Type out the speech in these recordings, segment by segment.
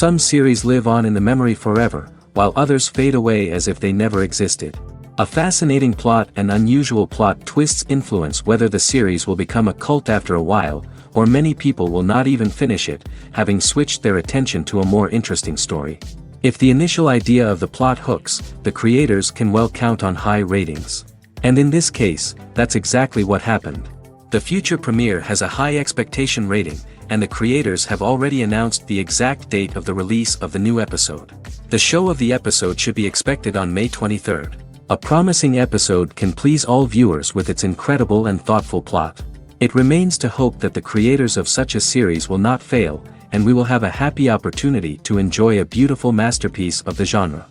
Some series live on in the memory forever, while others fade away as if they never existed. A fascinating plot and unusual plot twists influence whether the series will become a cult after a while, or many people will not even finish it, having switched their attention to a more interesting story. If the initial idea of the plot hooks, the creators can well count on high ratings. And in this case, that's exactly what happened. The future premiere has a high expectation rating, and the creators have already announced the exact date of the release of the new episode. The show of the episode should be expected on May 23rd. A promising episode can please all viewers with its incredible and thoughtful plot. It remains to hope that the creators of such a series will not fail, and we will have a happy opportunity to enjoy a beautiful masterpiece of the genre.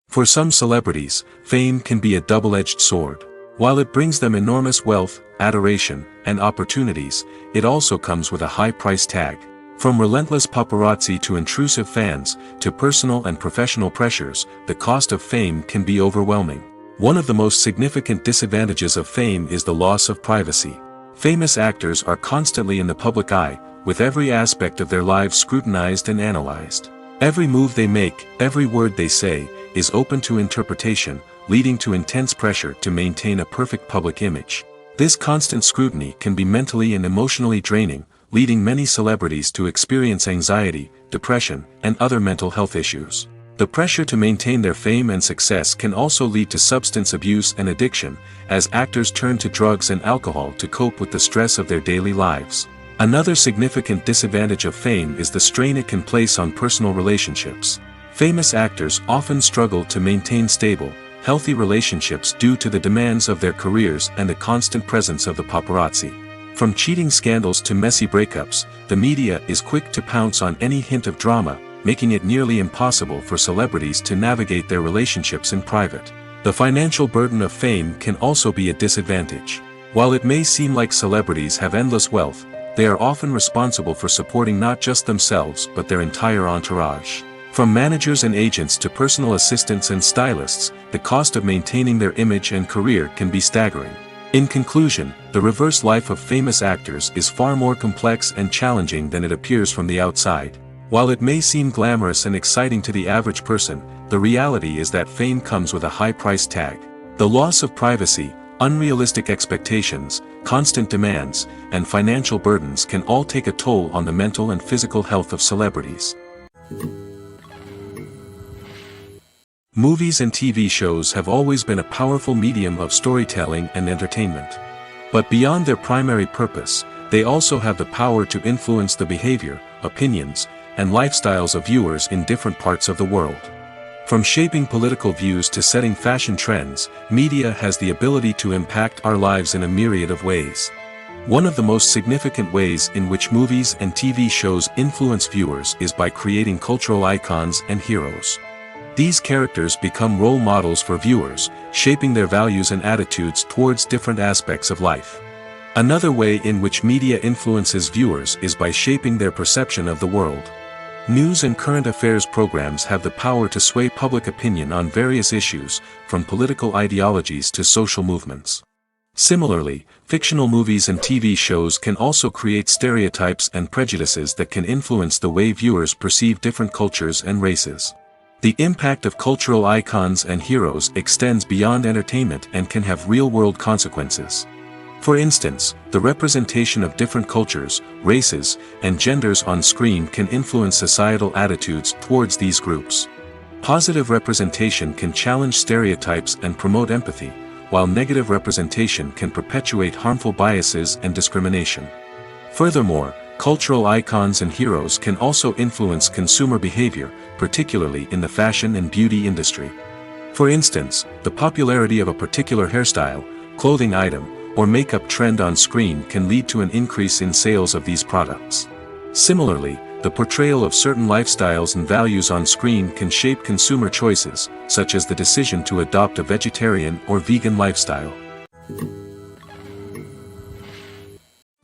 For some celebrities, fame can be a double-edged sword. While it brings them enormous wealth, adoration, and opportunities, it also comes with a high price tag. From relentless paparazzi to intrusive fans, to personal and professional pressures, the cost of fame can be overwhelming. One of the most significant disadvantages of fame is the loss of privacy. Famous actors are constantly in the public eye, with every aspect of their lives scrutinized and analyzed. Every move they make, every word they say, is open to interpretation, leading to intense pressure to maintain a perfect public image. This constant scrutiny can be mentally and emotionally draining, leading many celebrities to experience anxiety, depression, and other mental health issues. The pressure to maintain their fame and success can also lead to substance abuse and addiction, as actors turn to drugs and alcohol to cope with the stress of their daily lives. Another significant disadvantage of fame is the strain it can place on personal relationships. Famous actors often struggle to maintain stable, healthy relationships due to the demands of their careers and the constant presence of the paparazzi. From cheating scandals to messy breakups, the media is quick to pounce on any hint of drama, making it nearly impossible for celebrities to navigate their relationships in private. The financial burden of fame can also be a disadvantage. While it may seem like celebrities have endless wealth, they are often responsible for supporting not just themselves but their entire entourage. From managers and agents to personal assistants and stylists, the cost of maintaining their image and career can be staggering. In conclusion, the reverse life of famous actors is far more complex and challenging than it appears from the outside. While it may seem glamorous and exciting to the average person, the reality is that fame comes with a high price tag. The loss of privacy, unrealistic expectations, constant demands, and financial burdens can all take a toll on the mental and physical health of celebrities. Movies and TV shows have always been a powerful medium of storytelling and entertainment. But beyond their primary purpose, they also have the power to influence the behavior, opinions, and lifestyles of viewers in different parts of the world. From shaping political views to setting fashion trends, media has the ability to impact our lives in a myriad of ways. One of the most significant ways in which movies and TV shows influence viewers is by creating cultural icons and heroes. These characters become role models for viewers, shaping their values and attitudes towards different aspects of life. Another way in which media influences viewers is by shaping their perception of the world. News and current affairs programs have the power to sway public opinion on various issues, from political ideologies to social movements. Similarly, fictional movies and TV shows can also create stereotypes and prejudices that can influence the way viewers perceive different cultures and races. The impact of cultural icons and heroes extends beyond entertainment and can have real-world consequences. For instance, the representation of different cultures, races, and genders on screen can influence societal attitudes towards these groups. Positive representation can challenge stereotypes and promote empathy, while negative representation can perpetuate harmful biases and discrimination. Furthermore, cultural icons and heroes can also influence consumer behavior, particularly in the fashion and beauty industry. For instance, the popularity of a particular hairstyle, clothing item, or makeup trend on screen can lead to an increase in sales of these products. Similarly, the portrayal of certain lifestyles and values on screen can shape consumer choices, such as the decision to adopt a vegetarian or vegan lifestyle.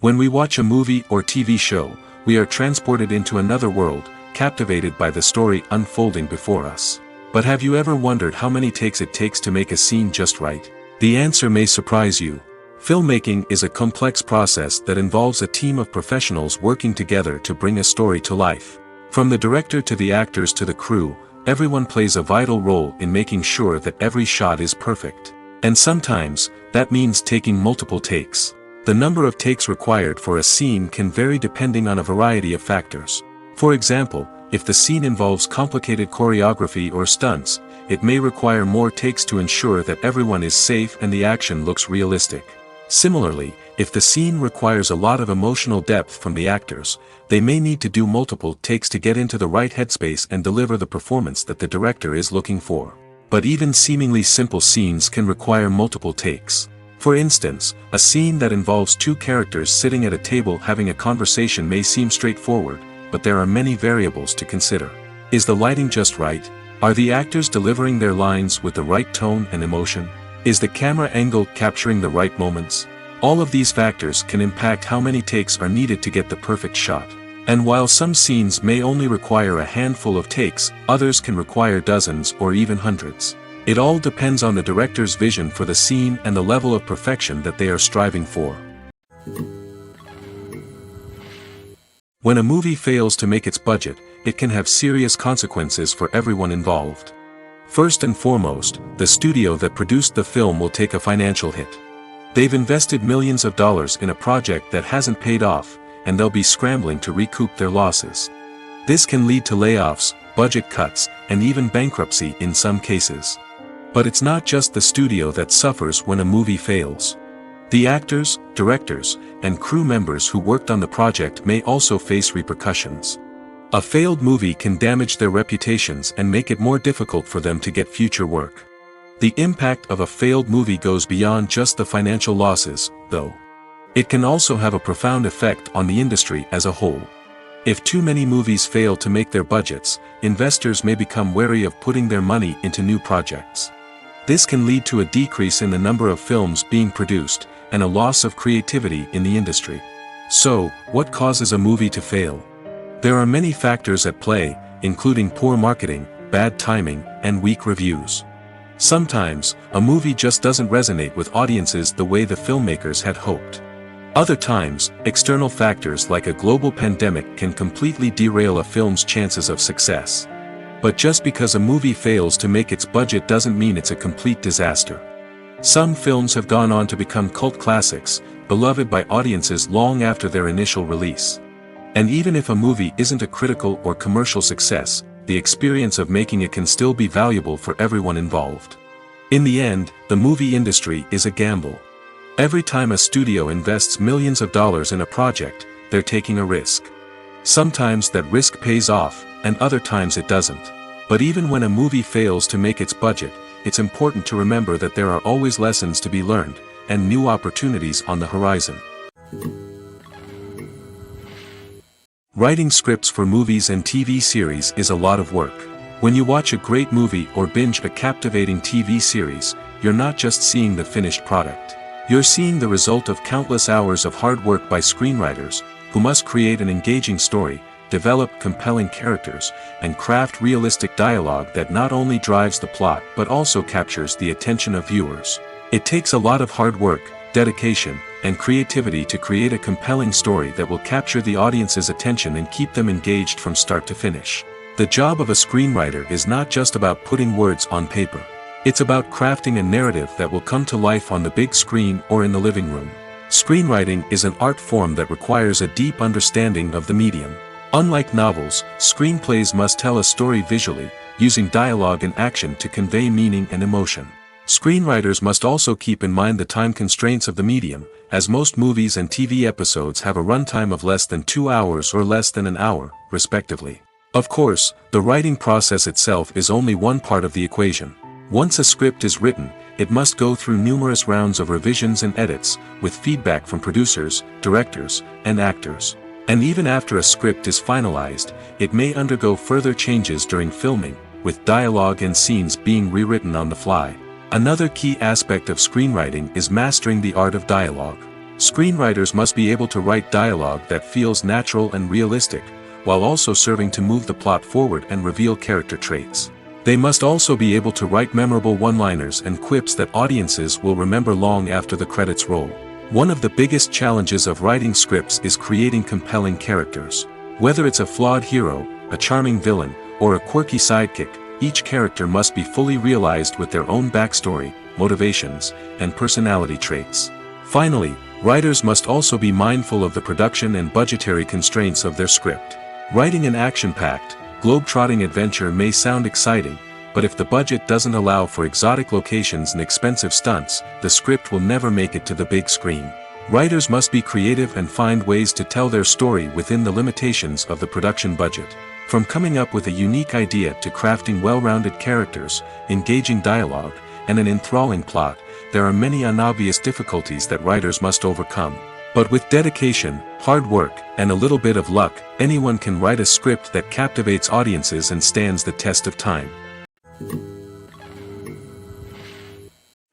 When we watch a movie or TV show, we are transported into another world, captivated by the story unfolding before us. But have you ever wondered how many takes it takes to make a scene just right? The answer may surprise you. Filmmaking is a complex process that involves a team of professionals working together to bring a story to life. From the director to the actors to the crew, everyone plays a vital role in making sure that every shot is perfect. And sometimes, that means taking multiple takes. The number of takes required for a scene can vary depending on a variety of factors. For example, if the scene involves complicated choreography or stunts, it may require more takes to ensure that everyone is safe and the action looks realistic. Similarly, if the scene requires a lot of emotional depth from the actors, they may need to do multiple takes to get into the right headspace and deliver the performance that the director is looking for. But even seemingly simple scenes can require multiple takes. For instance, a scene that involves two characters sitting at a table having a conversation may seem straightforward, but there are many variables to consider. Is the lighting just right? Are the actors delivering their lines with the right tone and emotion? Is the camera angle capturing the right moments? All of these factors can impact how many takes are needed to get the perfect shot. And while some scenes may only require a handful of takes, others can require dozens or even hundreds. It all depends on the director's vision for the scene and the level of perfection that they are striving for. When a movie fails to make its budget, it can have serious consequences for everyone involved. First and foremost, the studio that produced the film will take a financial hit. They've invested millions of dollars in a project that hasn't paid off, and they'll be scrambling to recoup their losses. This can lead to layoffs, budget cuts, and even bankruptcy in some cases. But it's not just the studio that suffers when a movie fails. The actors, directors, and crew members who worked on the project may also face repercussions. A failed movie can damage their reputations and make it more difficult for them to get future work. The impact of a failed movie goes beyond just the financial losses, though. It can also have a profound effect on the industry as a whole. If too many movies fail to make their budgets, investors may become wary of putting their money into new projects. This can lead to a decrease in the number of films being produced, and a loss of creativity in the industry. So, what causes a movie to fail? There are many factors at play, including poor marketing, bad timing, and weak reviews. Sometimes, a movie just doesn't resonate with audiences the way the filmmakers had hoped. Other times, external factors like a global pandemic can completely derail a film's chances of success. But just because a movie fails to make its budget doesn't mean it's a complete disaster. Some films have gone on to become cult classics, beloved by audiences long after their initial release. And even if a movie isn't a critical or commercial success, the experience of making it can still be valuable for everyone involved. In the end, the movie industry is a gamble. Every time a studio invests millions of dollars in a project, they're taking a risk. Sometimes that risk pays off, and other times it doesn't. But even when a movie fails to make its budget, it's important to remember that there are always lessons to be learned, and new opportunities on the horizon. Writing scripts for movies and TV series is a lot of work. When you watch a great movie or binge a captivating TV series, you're not just seeing the finished product. You're seeing the result of countless hours of hard work by screenwriters, who must create an engaging story, develop compelling characters, and craft realistic dialogue that not only drives the plot but also captures the attention of viewers. It takes a lot of hard work, dedication, and creativity to create a compelling story that will capture the audience's attention and keep them engaged from start to finish. The job of a screenwriter is not just about putting words on paper. It's about crafting a narrative that will come to life on the big screen or in the living room. Screenwriting is an art form that requires a deep understanding of the medium. Unlike novels, screenplays must tell a story visually, using dialogue and action to convey meaning and emotion. Screenwriters must also keep in mind the time constraints of the medium, as most movies and TV episodes have a runtime of less than 2 hours or less than an hour, respectively. Of course, the writing process itself is only one part of the equation. Once a script is written, it must go through numerous rounds of revisions and edits, with feedback from producers, directors, and actors. And even after a script is finalized, it may undergo further changes during filming, with dialogue and scenes being rewritten on the fly. Another key aspect of screenwriting is mastering the art of dialogue. Screenwriters must be able to write dialogue that feels natural and realistic, while also serving to move the plot forward and reveal character traits. They must also be able to write memorable one-liners and quips that audiences will remember long after the credits roll. One of the biggest challenges of writing scripts is creating compelling characters. Whether it's a flawed hero, a charming villain, or a quirky sidekick, each character must be fully realized with their own backstory, motivations, and personality traits. Finally, writers must also be mindful of the production and budgetary constraints of their script. Writing an action-packed, globe-trotting adventure may sound exciting, but if the budget doesn't allow for exotic locations and expensive stunts, the script will never make it to the big screen. Writers must be creative and find ways to tell their story within the limitations of the production budget. From coming up with a unique idea to crafting well-rounded characters, engaging dialogue, and an enthralling plot, there are many unobvious difficulties that writers must overcome. But with dedication, hard work, and a little bit of luck, anyone can write a script that captivates audiences and stands the test of time.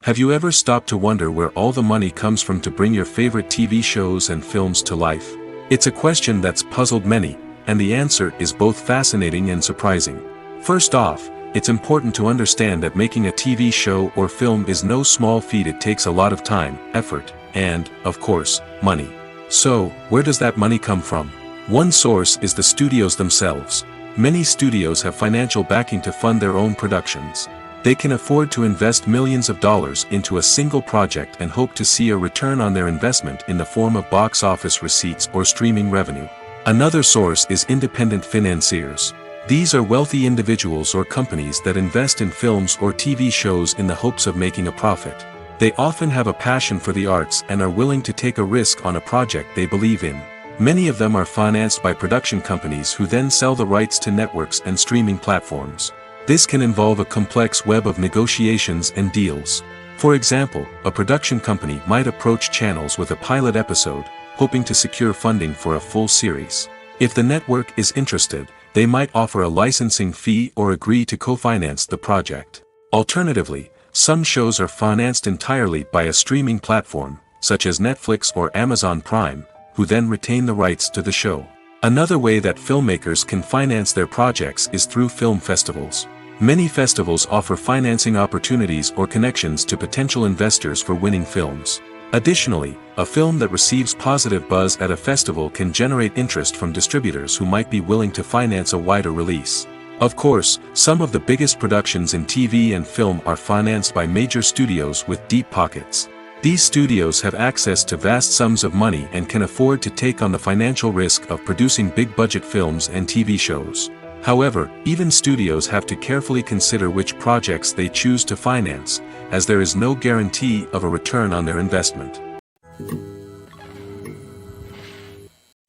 Have you ever stopped to wonder where all the money comes from to bring your favorite TV shows and films to life? It's a question that's puzzled many, and the answer is both fascinating and surprising. First off, it's important to understand that making a TV show or film is no small feat. It takes a lot of time, effort, and, of course, money. So, where does that money come from? One source is the studios themselves. Many studios have financial backing to fund their own productions. They can afford to invest millions of dollars into a single project and hope to see a return on their investment in the form of box office receipts or streaming revenue. Another source is independent financiers. These are wealthy individuals or companies that invest in films or TV shows in the hopes of making a profit. They often have a passion for the arts and are willing to take a risk on a project they believe in. Many of them are financed by production companies who then sell the rights to networks and streaming platforms. This can involve a complex web of negotiations and deals. For example, a production company might approach channels with a pilot episode, hoping to secure funding for a full series. If the network is interested, they might offer a licensing fee or agree to co-finance the project. Alternatively, some shows are financed entirely by a streaming platform, such as Netflix or Amazon Prime, who then retain the rights to the show. Another way that filmmakers can finance their projects is through film festivals. Many festivals offer financing opportunities or connections to potential investors for winning films. Additionally, a film that receives positive buzz at a festival can generate interest from distributors who might be willing to finance a wider release. Of course, some of the biggest productions in TV and film are financed by major studios with deep pockets. These studios have access to vast sums of money and can afford to take on the financial risk of producing big-budget films and TV shows. However, even studios have to carefully consider which projects they choose to finance, as there is no guarantee of a return on their investment.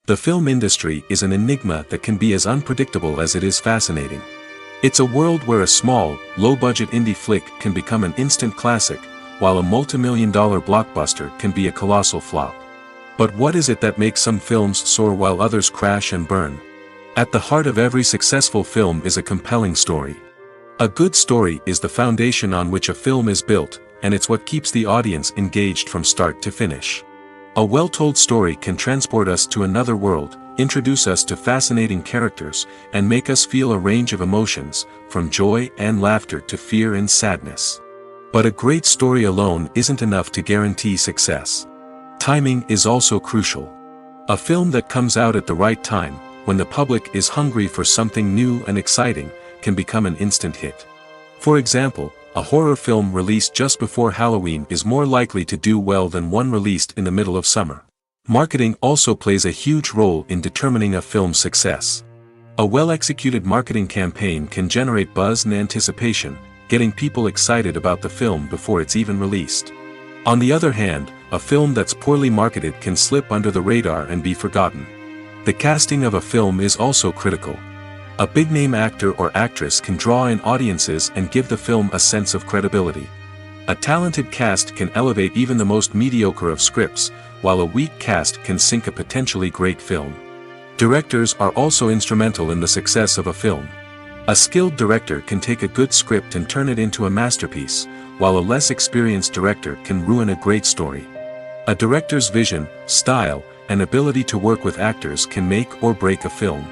The film industry is an enigma that can be as unpredictable as it is fascinating. It's a world where a small, low-budget indie flick can become an instant classic, while a multi-million-dollar blockbuster can be a colossal flop. But what is it that makes some films soar while others crash and burn? At the heart of every successful film is a compelling story. A good story is the foundation on which a film is built, and it's what keeps the audience engaged from start to finish. A well-told story can transport us to another world, introduce us to fascinating characters, and make us feel a range of emotions, from joy and laughter to fear and sadness. But a great story alone isn't enough to guarantee success. Timing is also crucial. A film that comes out at the right time, when the public is hungry for something new and exciting, can become an instant hit. For example, a horror film released just before Halloween is more likely to do well than one released in the middle of summer. Marketing also plays a huge role in determining a film's success. A well-executed marketing campaign can generate buzz and anticipation, getting people excited about the film before it's even released. On the other hand, a film that's poorly marketed can slip under the radar and be forgotten. The casting of a film is also critical. A big-name actor or actress can draw in audiences and give the film a sense of credibility. A talented cast can elevate even the most mediocre of scripts, while a weak cast can sink a potentially great film. Directors are also instrumental in the success of a film. A skilled director can take a good script and turn it into a masterpiece, while a less experienced director can ruin a great story. A director's vision, style, and ability to work with actors can make or break a film.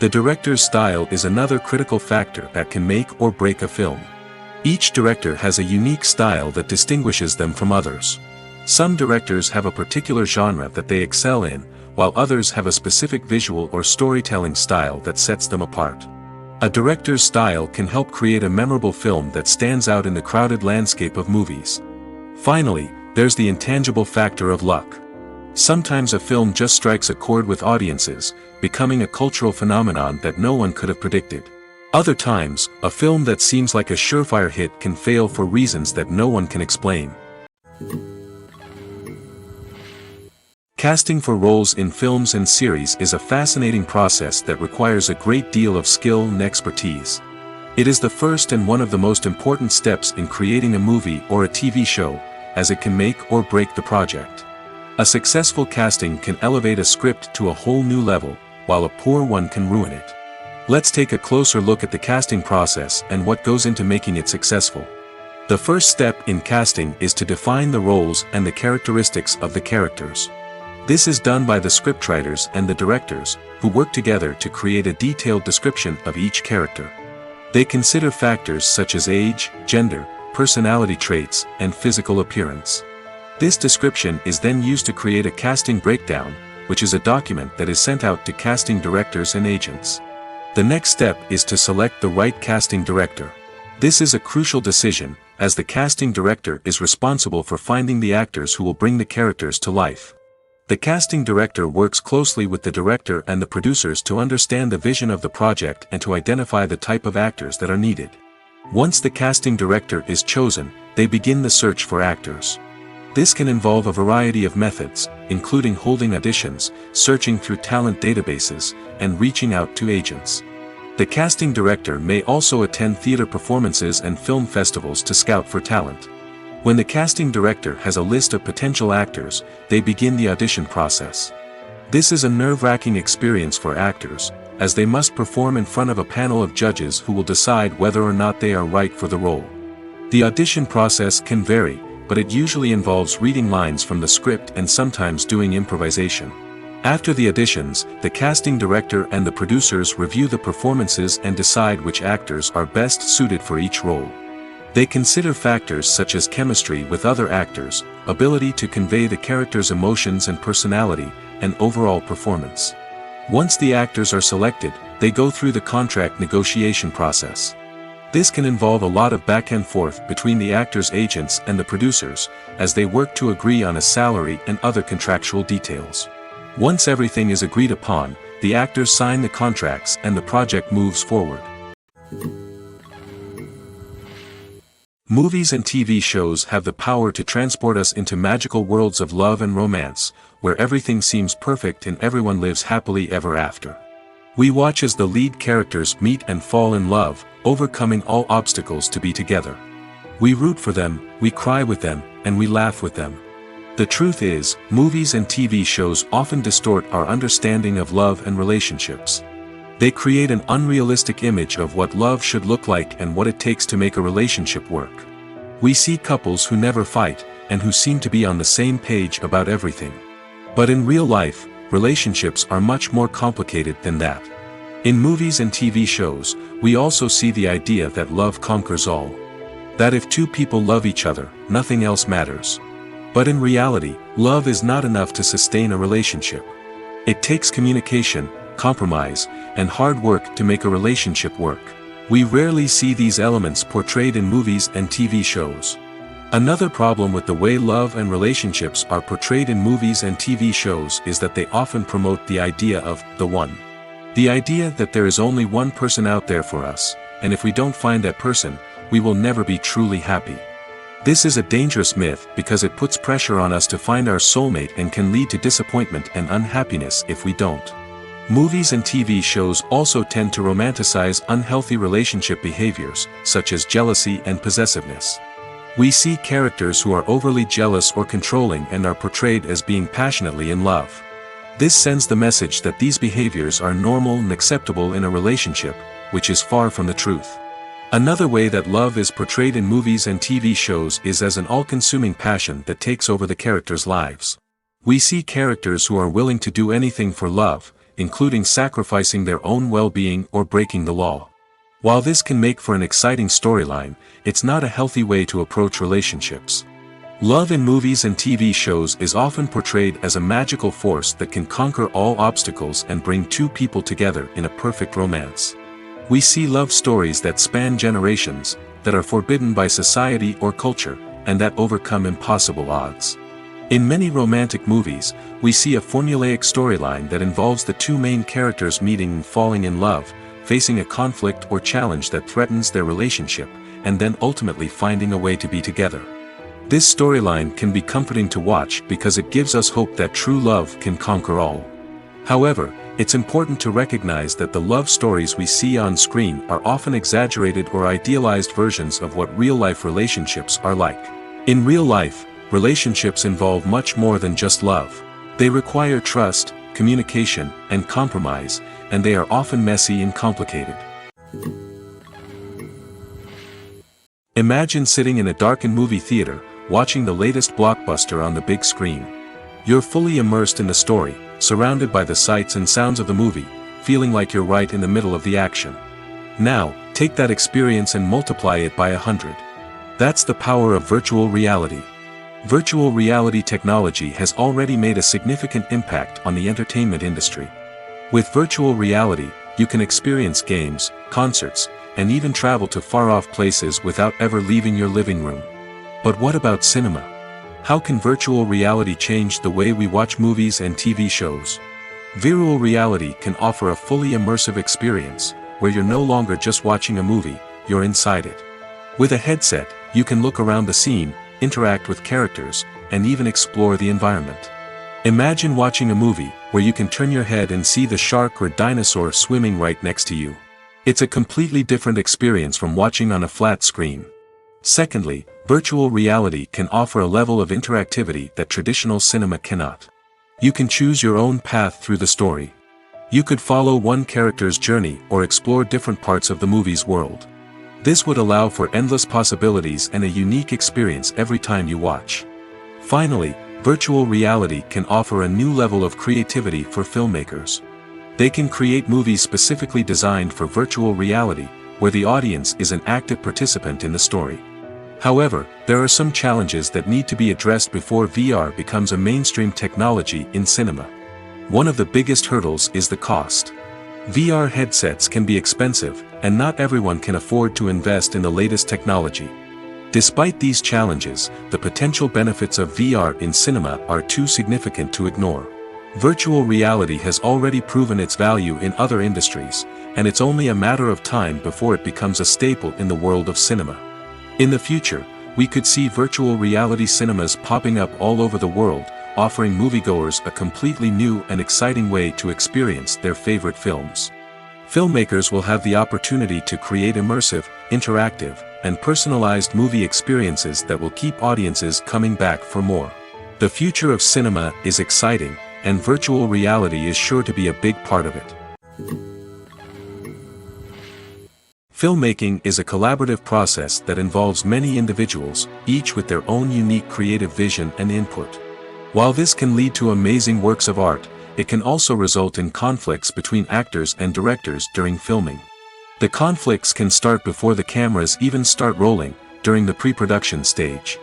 The director's style is another critical factor that can make or break a film. Each director has a unique style that distinguishes them from others. Some directors have a particular genre that they excel in, while others have a specific visual or storytelling style that sets them apart. A director's style can help create a memorable film that stands out in the crowded landscape of movies. Finally, there's the intangible factor of luck. Sometimes a film just strikes a chord with audiences, becoming a cultural phenomenon that no one could have predicted. Other times, a film that seems like a surefire hit can fail for reasons that no one can explain. Casting for roles in films and series is a fascinating process that requires a great deal of skill and expertise. It is the first and one of the most important steps in creating a movie or a TV show, as it can make or break the project. A successful casting can elevate a script to a whole new level, while a poor one can ruin it. Let's take a closer look at the casting process and what goes into making it successful. The first step in casting is to define the roles and the characteristics of the characters. This is done by the scriptwriters and the directors, who work together to create a detailed description of each character. They consider factors such as age, gender, personality traits, and physical appearance. This description is then used to create a casting breakdown, which is a document that is sent out to casting directors and agents. The next step is to select the right casting director. This is a crucial decision, as the casting director is responsible for finding the actors who will bring the characters to life. The casting director works closely with the director and the producers to understand the vision of the project and to identify the type of actors that are needed. Once the casting director is chosen, they begin the search for actors. This can involve a variety of methods, including holding auditions, searching through talent databases, and reaching out to agents. The casting director may also attend theater performances and film festivals to scout for talent. When the casting director has a list of potential actors, they begin the audition process. This is a nerve-wracking experience for actors, as they must perform in front of a panel of judges who will decide whether or not they are right for the role. The audition process can vary, but it usually involves reading lines from the script and sometimes doing improvisation. After the auditions, the casting director and the producers review the performances and decide which actors are best suited for each role. They consider factors such as chemistry with other actors, ability to convey the character's emotions and personality, and overall performance. Once the actors are selected, they go through the contract negotiation process. This can involve a lot of back and forth between the actors' agents and the producers, as they work to agree on a salary and other contractual details. Once everything is agreed upon, the actors sign the contracts and the project moves forward. Movies and TV shows have the power to transport us into magical worlds of love and romance, where everything seems perfect and everyone lives happily ever after. We watch as the lead characters meet and fall in love, overcoming all obstacles to be together. We root for them, we cry with them, and we laugh with them. The truth is, movies and TV shows often distort our understanding of love and relationships. They create an unrealistic image of what love should look like and what it takes to make a relationship work. We see couples who never fight, and who seem to be on the same page about everything. But in real life, relationships are much more complicated than that. In movies and TV shows, we also see the idea that love conquers all. That if two people love each other, nothing else matters. But in reality, love is not enough to sustain a relationship. It takes communication, compromise, and hard work to make a relationship work. We rarely see these elements portrayed in movies and TV shows. Another problem with the way love and relationships are portrayed in movies and TV shows is that they often promote the idea of the one. The idea that there is only one person out there for us, and if we don't find that person, we will never be truly happy. This is a dangerous myth because it puts pressure on us to find our soulmate and can lead to disappointment and unhappiness if we don't. Movies and TV shows also tend to romanticize unhealthy relationship behaviors, such as jealousy and possessiveness. We see characters who are overly jealous or controlling and are portrayed as being passionately in love. This sends the message that these behaviors are normal and acceptable in a relationship, which is far from the truth. Another way that love is portrayed in movies and TV shows is as an all-consuming passion that takes over the characters' lives. We see characters who are willing to do anything for love, including sacrificing their own well-being or breaking the law. While this can make for an exciting storyline, it's not a healthy way to approach relationships. Love in movies and TV shows is often portrayed as a magical force that can conquer all obstacles and bring two people together in a perfect romance. We see love stories that span generations, that are forbidden by society or culture, and that overcome impossible odds. In many romantic movies, we see a formulaic storyline that involves the two main characters meeting and falling in love, facing a conflict or challenge that threatens their relationship, and then ultimately finding a way to be together. This storyline can be comforting to watch because it gives us hope that true love can conquer all. However, it's important to recognize that the love stories we see on screen are often exaggerated or idealized versions of what real-life relationships are like. In real life, relationships involve much more than just love. They require trust, communication, and compromise, and they are often messy and complicated. Imagine sitting in a darkened movie theater, watching the latest blockbuster on the big screen. You're fully immersed in the story, surrounded by the sights and sounds of the movie, feeling like you're right in the middle of the action. Now, take that experience and multiply it by 100. That's the power of virtual reality. Virtual reality technology has already made a significant impact on the entertainment industry. With virtual reality, you can experience games, concerts, and even travel to far-off places without ever leaving your living room. But what about cinema? How can virtual reality change the way we watch movies and TV shows? Virtual reality can offer a fully immersive experience, where you're no longer just watching a movie, you're inside it. With a headset, you can look around the scene, interact with characters, and even explore the environment. Imagine watching a movie, where you can turn your head and see the shark or dinosaur swimming right next to you. It's a completely different experience from watching on a flat screen. Secondly, virtual reality can offer a level of interactivity that traditional cinema cannot. You can choose your own path through the story. You could follow one character's journey or explore different parts of the movie's world. This would allow for endless possibilities and a unique experience every time you watch. Finally, virtual reality can offer a new level of creativity for filmmakers. They can create movies specifically designed for virtual reality, where the audience is an active participant in the story. However, there are some challenges that need to be addressed before VR becomes a mainstream technology in cinema. One of the biggest hurdles is the cost. VR headsets can be expensive, and not everyone can afford to invest in the latest technology. Despite these challenges, the potential benefits of VR in cinema are too significant to ignore. Virtual reality has already proven its value in other industries, and it's only a matter of time before it becomes a staple in the world of cinema. In the future, we could see virtual reality cinemas popping up all over the world, offering moviegoers a completely new and exciting way to experience their favorite films. Filmmakers will have the opportunity to create immersive, interactive, and personalized movie experiences that will keep audiences coming back for more. The future of cinema is exciting, and virtual reality is sure to be a big part of it. Filmmaking is a collaborative process that involves many individuals, each with their own unique creative vision and input. While this can lead to amazing works of art, it can also result in conflicts between actors and directors during filming. The conflicts can start before the cameras even start rolling, during the pre-production stage.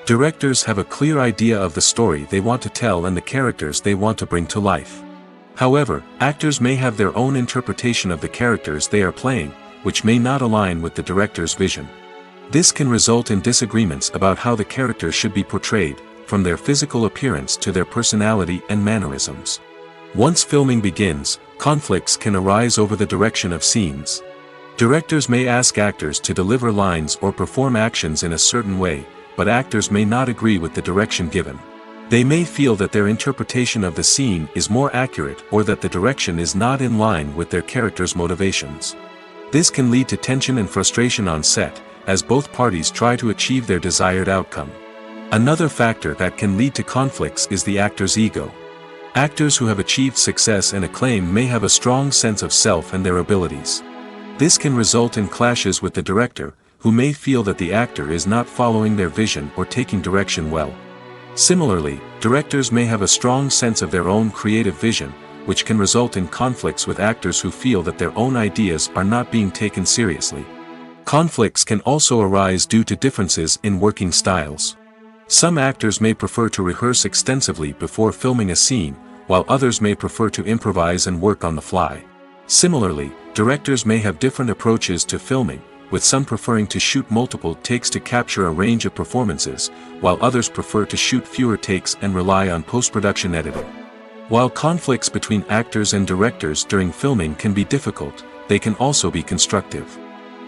Directors have a clear idea of the story they want to tell and the characters they want to bring to life. However, actors may have their own interpretation of the characters they are playing, which may not align with the director's vision. This can result in disagreements about how the characters should be portrayed, from their physical appearance to their personality and mannerisms. Once filming begins, conflicts can arise over the direction of scenes. Directors may ask actors to deliver lines or perform actions in a certain way, but actors may not agree with the direction given. They may feel that their interpretation of the scene is more accurate or that the direction is not in line with their character's motivations. This can lead to tension and frustration on set, as both parties try to achieve their desired outcome. Another factor that can lead to conflicts is the actor's ego. Actors who have achieved success and acclaim may have a strong sense of self and their abilities. This can result in clashes with the director, who may feel that the actor is not following their vision or taking direction well. Similarly, directors may have a strong sense of their own creative vision, which can result in conflicts with actors who feel that their own ideas are not being taken seriously. Conflicts can also arise due to differences in working styles. Some actors may prefer to rehearse extensively before filming a scene, while others may prefer to improvise and work on the fly. Similarly, directors may have different approaches to filming, with some preferring to shoot multiple takes to capture a range of performances, while others prefer to shoot fewer takes and rely on post-production editing. While conflicts between actors and directors during filming can be difficult, they can also be constructive.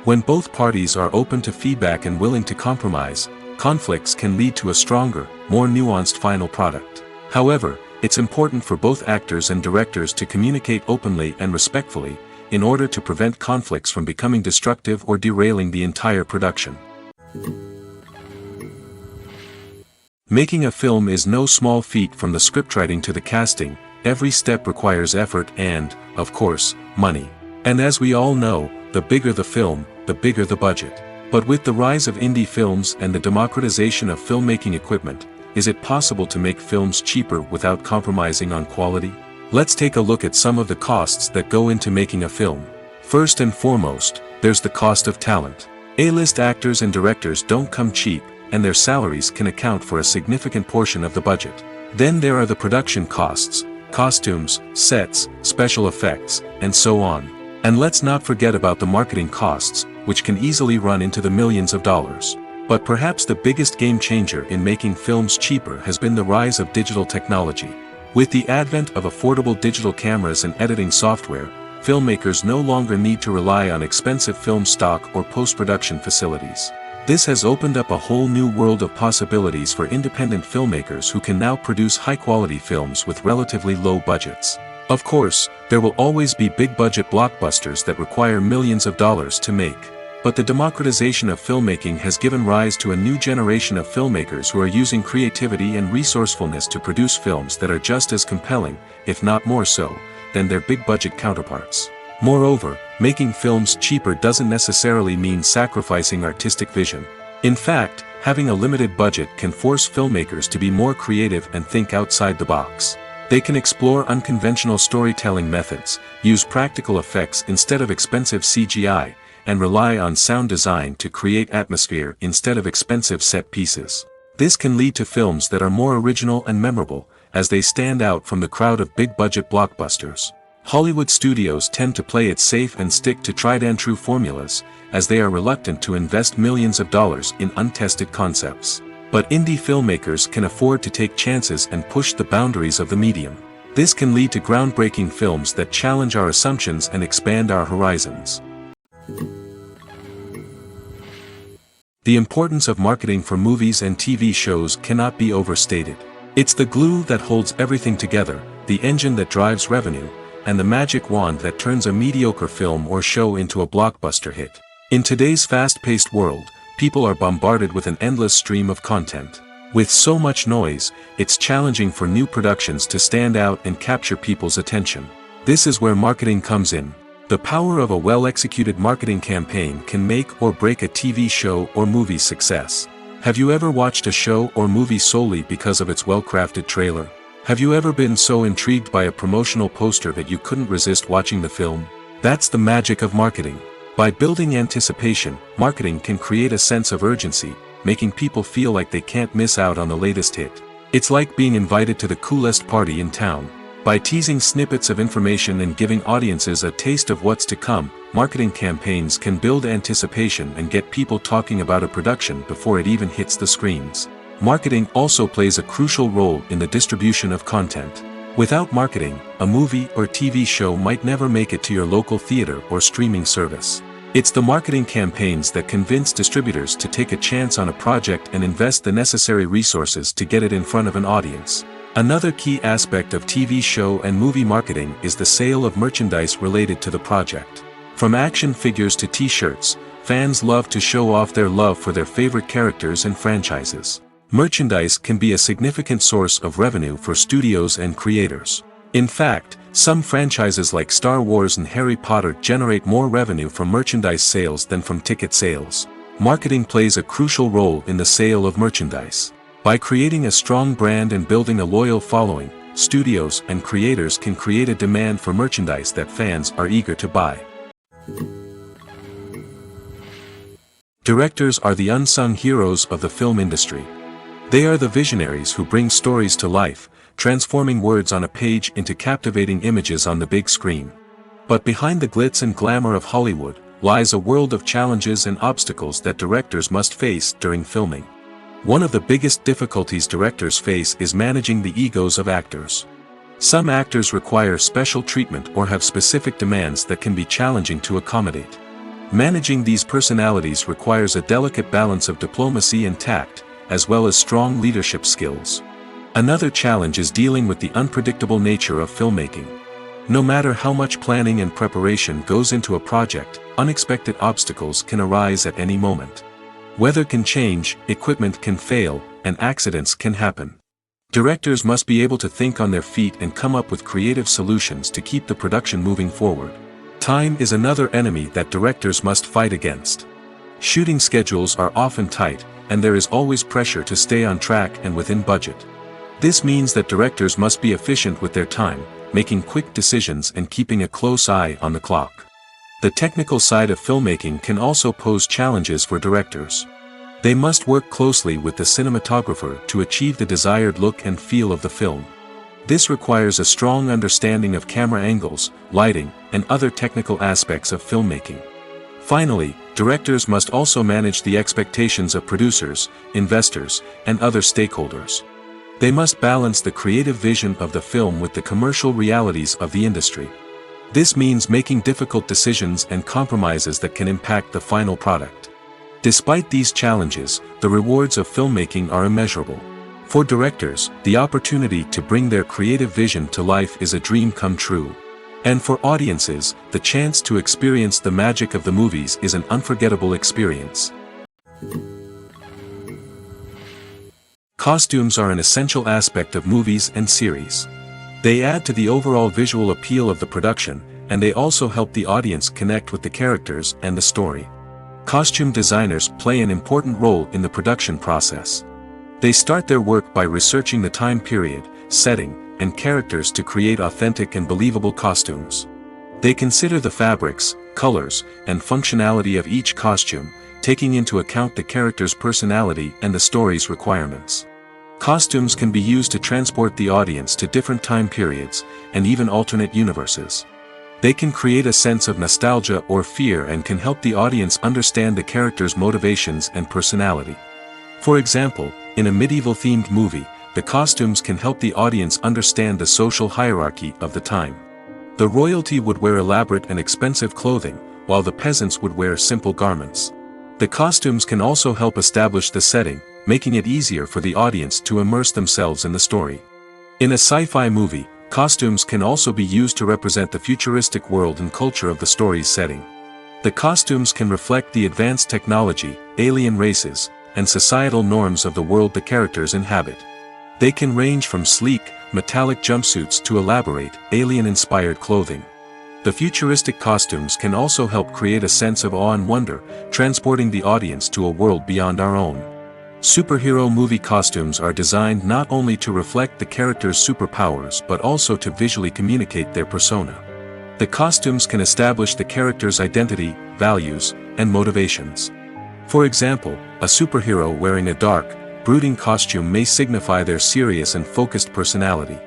When both parties are open to feedback and willing to compromise, conflicts can lead to a stronger, more nuanced final product. However, it's important for both actors and directors to communicate openly and respectfully, in order to prevent conflicts from becoming destructive or derailing the entire production. Making a film is no small feat. From the scriptwriting to the casting, every step requires effort and, of course, money. And as we all know, the bigger the film, the bigger the budget. But with the rise of indie films and the democratization of filmmaking equipment, is it possible to make films cheaper without compromising on quality? Let's take a look at some of the costs that go into making a film. First and foremost, there's the cost of talent. A-list actors and directors don't come cheap, and their salaries can account for a significant portion of the budget. Then there are the production costs, costumes, sets, special effects, and so on. And let's not forget about the marketing costs, which can easily run into the millions of dollars. But perhaps the biggest game changer in making films cheaper has been the rise of digital technology. With the advent of affordable digital cameras and editing software, filmmakers no longer need to rely on expensive film stock or post-production facilities. This has opened up a whole new world of possibilities for independent filmmakers who can now produce high-quality films with relatively low budgets. Of course, there will always be big-budget blockbusters that require millions of dollars to make. But the democratization of filmmaking has given rise to a new generation of filmmakers who are using creativity and resourcefulness to produce films that are just as compelling, if not more so, than their big-budget counterparts. Moreover, making films cheaper doesn't necessarily mean sacrificing artistic vision. In fact, having a limited budget can force filmmakers to be more creative and think outside the box. They can explore unconventional storytelling methods, use practical effects instead of expensive CGI, and rely on sound design to create atmosphere instead of expensive set pieces. This can lead to films that are more original and memorable, as they stand out from the crowd of big-budget blockbusters. Hollywood studios tend to play it safe and stick to tried-and-true formulas, as they are reluctant to invest millions of dollars in untested concepts. But indie filmmakers can afford to take chances and push the boundaries of the medium. This can lead to groundbreaking films that challenge our assumptions and expand our horizons. The importance of marketing for movies and TV shows cannot be overstated. It's the glue that holds everything together, the engine that drives revenue, and the magic wand that turns a mediocre film or show into a blockbuster hit. In today's fast-paced world, people are bombarded with an endless stream of content. With so much noise, it's challenging for new productions to stand out and capture people's attention. This is where marketing comes in. The power of a well-executed marketing campaign can make or break a TV show or movie's success. Have you ever watched a show or movie solely because of its well-crafted trailer? Have you ever been so intrigued by a promotional poster that you couldn't resist watching the film? That's the magic of marketing. By building anticipation, marketing can create a sense of urgency, making people feel like they can't miss out on the latest hit. It's like being invited to the coolest party in town. By teasing snippets of information and giving audiences a taste of what's to come, marketing campaigns can build anticipation and get people talking about a production before it even hits the screens. Marketing also plays a crucial role in the distribution of content. Without marketing, a movie or TV show might never make it to your local theater or streaming service. It's the marketing campaigns that convince distributors to take a chance on a project and invest the necessary resources to get it in front of an audience. Another key aspect of TV show and movie marketing is the sale of merchandise related to the project. From action figures to t-shirts, fans love to show off their love for their favorite characters and franchises. Merchandise can be a significant source of revenue for studios and creators. In fact, some franchises like Star Wars and Harry Potter generate more revenue from merchandise sales than from ticket sales. Marketing plays a crucial role in the sale of merchandise. By creating a strong brand and building a loyal following, studios and creators can create a demand for merchandise that fans are eager to buy. Directors are the unsung heroes of the film industry. They are the visionaries who bring stories to life, transforming words on a page into captivating images on the big screen. But behind the glitz and glamour of Hollywood lies a world of challenges and obstacles that directors must face during filming. One of the biggest difficulties directors face is managing the egos of actors. Some actors require special treatment or have specific demands that can be challenging to accommodate. Managing these personalities requires a delicate balance of diplomacy and tact, as well as strong leadership skills. Another challenge is dealing with the unpredictable nature of filmmaking. No matter how much planning and preparation goes into a project, unexpected obstacles can arise at any moment. Weather can change, equipment can fail, and accidents can happen. Directors must be able to think on their feet and come up with creative solutions to keep the production moving forward. Time is another enemy that directors must fight against. Shooting schedules are often tight, and there is always pressure to stay on track and within budget. This means that directors must be efficient with their time, making quick decisions and keeping a close eye on the clock. The technical side of filmmaking can also pose challenges for directors. They must work closely with the cinematographer to achieve the desired look and feel of the film. This requires a strong understanding of camera angles, lighting, and other technical aspects of filmmaking. Finally, directors must also manage the expectations of producers, investors, and other stakeholders. They must balance the creative vision of the film with the commercial realities of the industry. This means making difficult decisions and compromises that can impact the final product. Despite these challenges, the rewards of filmmaking are immeasurable. For directors, the opportunity to bring their creative vision to life is a dream come true. And for audiences, the chance to experience the magic of the movies is an unforgettable experience. Costumes are an essential aspect of movies and series. They add to the overall visual appeal of the production, and they also help the audience connect with the characters and the story. Costume designers play an important role in the production process. They start their work by researching the time period, setting, and characters to create authentic and believable costumes. They consider the fabrics, colors, and functionality of each costume, taking into account the character's personality and the story's requirements. Costumes can be used to transport the audience to different time periods, and even alternate universes. They can create a sense of nostalgia or fear and can help the audience understand the character's motivations and personality. For example, in a medieval-themed movie, the costumes can help the audience understand the social hierarchy of the time. The royalty would wear elaborate and expensive clothing, while the peasants would wear simple garments. The costumes can also help establish the setting, making it easier for the audience to immerse themselves in the story. In a sci-fi movie, costumes can also be used to represent the futuristic world and culture of the story's setting. The costumes can reflect the advanced technology, alien races, and societal norms of the world the characters inhabit. They can range from sleek, metallic jumpsuits to elaborate, alien-inspired clothing. The futuristic costumes can also help create a sense of awe and wonder, transporting the audience to a world beyond our own. Superhero movie costumes are designed not only to reflect the character's superpowers but also to visually communicate their persona. The costumes can establish the character's identity, values, and motivations. For example, a superhero wearing a dark, brooding costume may signify their serious and focused personality.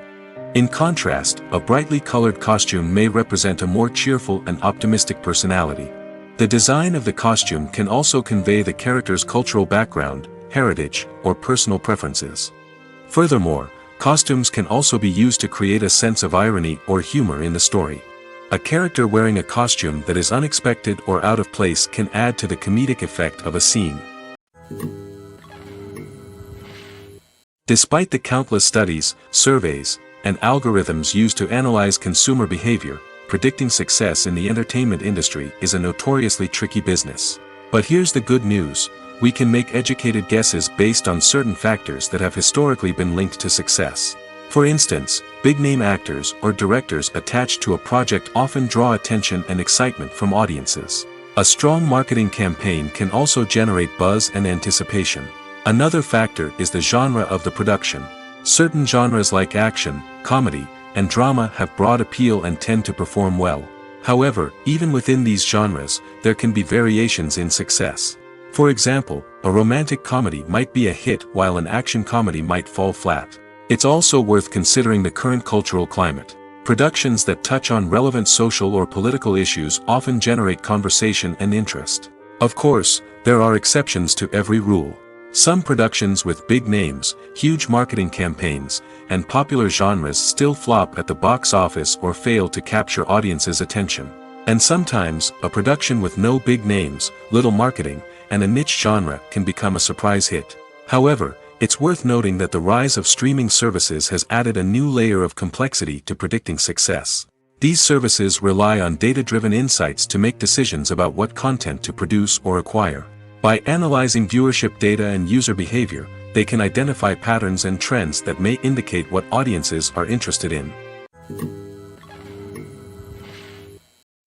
In contrast, a brightly colored costume may represent a more cheerful and optimistic personality. The design of the costume can also convey the character's cultural background, heritage, or personal preferences. Furthermore, costumes can also be used to create a sense of irony or humor in the story. A character wearing a costume that is unexpected or out of place can add to the comedic effect of a scene. Despite the countless studies, surveys, and algorithms used to analyze consumer behavior, predicting success in the entertainment industry is a notoriously tricky business. But here's the good news: we can make educated guesses based on certain factors that have historically been linked to success. For instance, big-name actors or directors attached to a project often draw attention and excitement from audiences. A strong marketing campaign can also generate buzz and anticipation. Another factor is the genre of the production. Certain genres like action, comedy, and drama have broad appeal and tend to perform well. However, even within these genres, there can be variations in success. For example, a romantic comedy might be a hit while an action comedy might fall flat. It's also worth considering the current cultural climate. Productions that touch on relevant social or political issues often generate conversation and interest. Of course, there are exceptions to every rule. Some productions with big names, huge marketing campaigns, and popular genres still flop at the box office or fail to capture audiences' attention. And sometimes, a production with no big names, little marketing, and a niche genre can become a surprise hit. However, it's worth noting that the rise of streaming services has added a new layer of complexity to predicting success. These services rely on data-driven insights to make decisions about what content to produce or acquire. By analyzing viewership data and user behavior, they can identify patterns and trends that may indicate what audiences are interested in.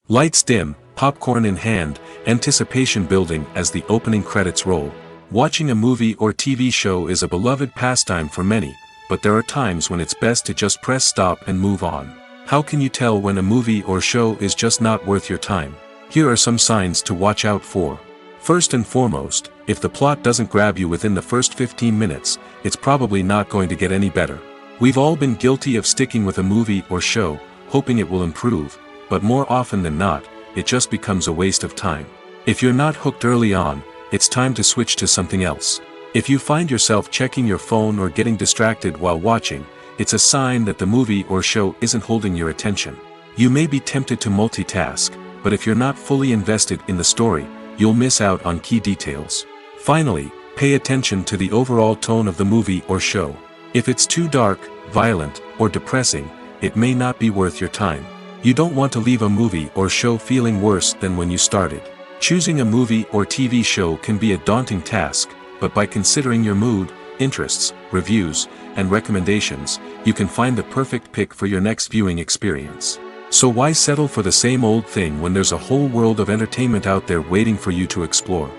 Lights dim, popcorn in hand, anticipation building as the opening credits roll. Watching a movie or TV show is a beloved pastime for many, but there are times when it's best to just press stop and move on. How can you tell when a movie or show is just not worth your time? Here are some signs to watch out for. First and foremost, if the plot doesn't grab you within the first 15 minutes, it's probably not going to get any better. We've all been guilty of sticking with a movie or show, hoping it will improve, but more often than not, it just becomes a waste of time. If you're not hooked early on, it's time to switch to something else. If you find yourself checking your phone or getting distracted while watching, it's a sign that the movie or show isn't holding your attention. You may be tempted to multitask, but if you're not fully invested in the story, you'll miss out on key details. Finally, pay attention to the overall tone of the movie or show. If it's too dark, violent, or depressing, it may not be worth your time. You don't want to leave a movie or show feeling worse than when you started. Choosing a movie or TV show can be a daunting task, but by considering your mood, interests, reviews, and recommendations, you can find the perfect pick for your next viewing experience. So why settle for the same old thing when there's a whole world of entertainment out there waiting for you to explore?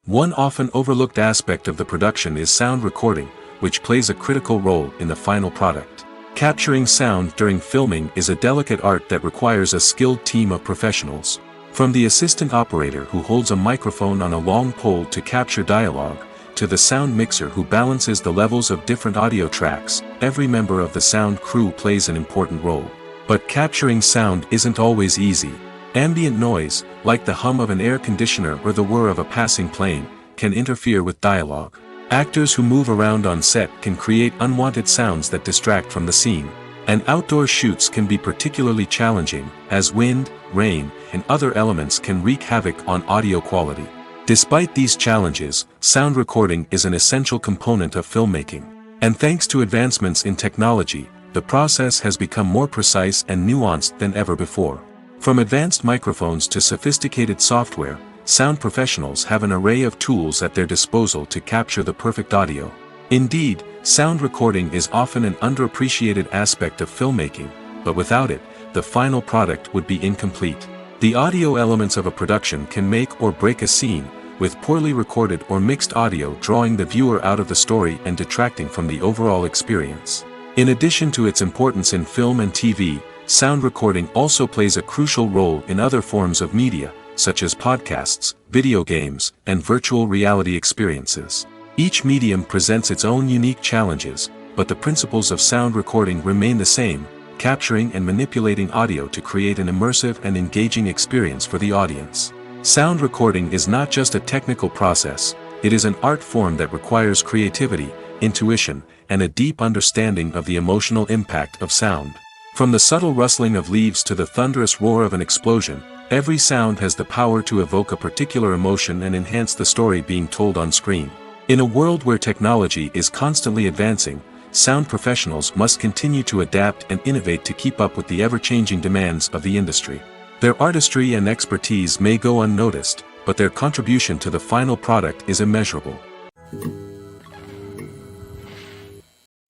One often overlooked aspect of the production is sound recording, which plays a critical role in the final product. Capturing sound during filming is a delicate art that requires a skilled team of professionals. From the assistant operator who holds a microphone on a long pole to capture dialogue, to the sound mixer who balances the levels of different audio tracks, every member of the sound crew plays an important role. But capturing sound isn't always easy. Ambient noise, like the hum of an air conditioner or the whir of a passing plane, can interfere with dialogue. Actors who move around on set can create unwanted sounds that distract from the scene. And outdoor shoots can be particularly challenging, as wind, rain, and other elements can wreak havoc on audio quality. Despite these challenges, sound recording is an essential component of filmmaking. And thanks to advancements in technology, the process has become more precise and nuanced than ever before. From advanced microphones to sophisticated software, sound professionals have an array of tools at their disposal to capture the perfect audio. Indeed, sound recording is often an underappreciated aspect of filmmaking, but without it, the final product would be incomplete. The audio elements of a production can make or break a scene, with poorly recorded or mixed audio drawing the viewer out of the story and detracting from the overall experience. In addition to its importance in film and TV, sound recording also plays a crucial role in other forms of media, such as podcasts, video games, and virtual reality experiences. Each medium presents its own unique challenges, but the principles of sound recording remain the same, capturing and manipulating audio to create an immersive and engaging experience for the audience. Sound recording is not just a technical process, it is an art form that requires creativity, intuition, and a deep understanding of the emotional impact of sound. From the subtle rustling of leaves to the thunderous roar of an explosion, every sound has the power to evoke a particular emotion and enhance the story being told on screen. In a world where technology is constantly advancing, sound professionals must continue to adapt and innovate to keep up with the ever-changing demands of the industry. Their artistry and expertise may go unnoticed, but their contribution to the final product is immeasurable.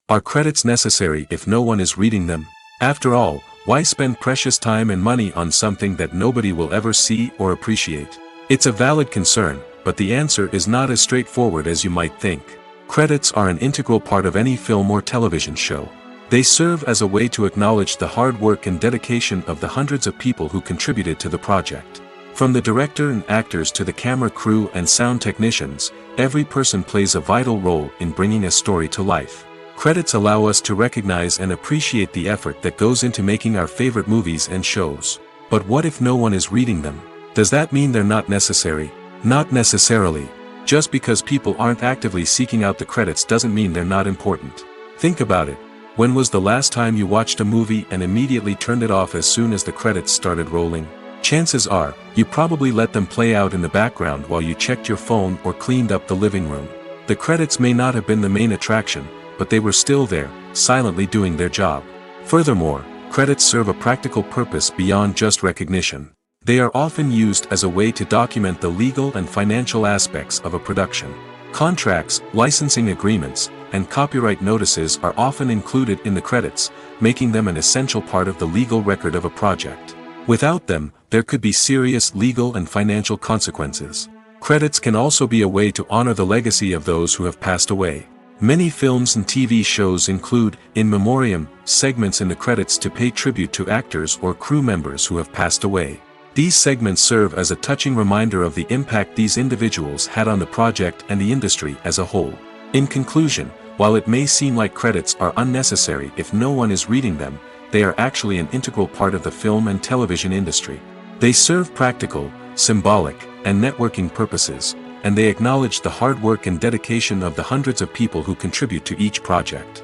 Are credits necessary if no one is reading them? After all, why spend precious time and money on something that nobody will ever see or appreciate? It's a valid concern, but the answer is not as straightforward as you might think. Credits are an integral part of any film or television show. They serve as a way to acknowledge the hard work and dedication of the hundreds of people who contributed to the project. From the director and actors to the camera crew and sound technicians, every person plays a vital role in bringing a story to life. Credits allow us to recognize and appreciate the effort that goes into making our favorite movies and shows. But what if no one is reading them? Does that mean they're not necessary? Not necessarily. Just because people aren't actively seeking out the credits doesn't mean they're not important. Think about it. When was the last time you watched a movie and immediately turned it off as soon as the credits started rolling? Chances are, you probably let them play out in the background while you checked your phone or cleaned up the living room. The credits may not have been the main attraction, but they were still there, silently doing their job. Furthermore, credits serve a practical purpose beyond just recognition. They are often used as a way to document the legal and financial aspects of a production. Contracts, licensing agreements, and copyright notices are often included in the credits, making them an essential part of the legal record of a project. Without them, there could be serious legal and financial consequences. Credits can also be a way to honor the legacy of those who have passed away. Many films and TV shows include, in memoriam, segments in the credits to pay tribute to actors or crew members who have passed away. These segments serve as a touching reminder of the impact these individuals had on the project and the industry as a whole. In conclusion, while it may seem like credits are unnecessary if no one is reading them, they are actually an integral part of the film and television industry. They serve practical, symbolic, and networking purposes, and they acknowledge the hard work and dedication of the hundreds of people who contribute to each project.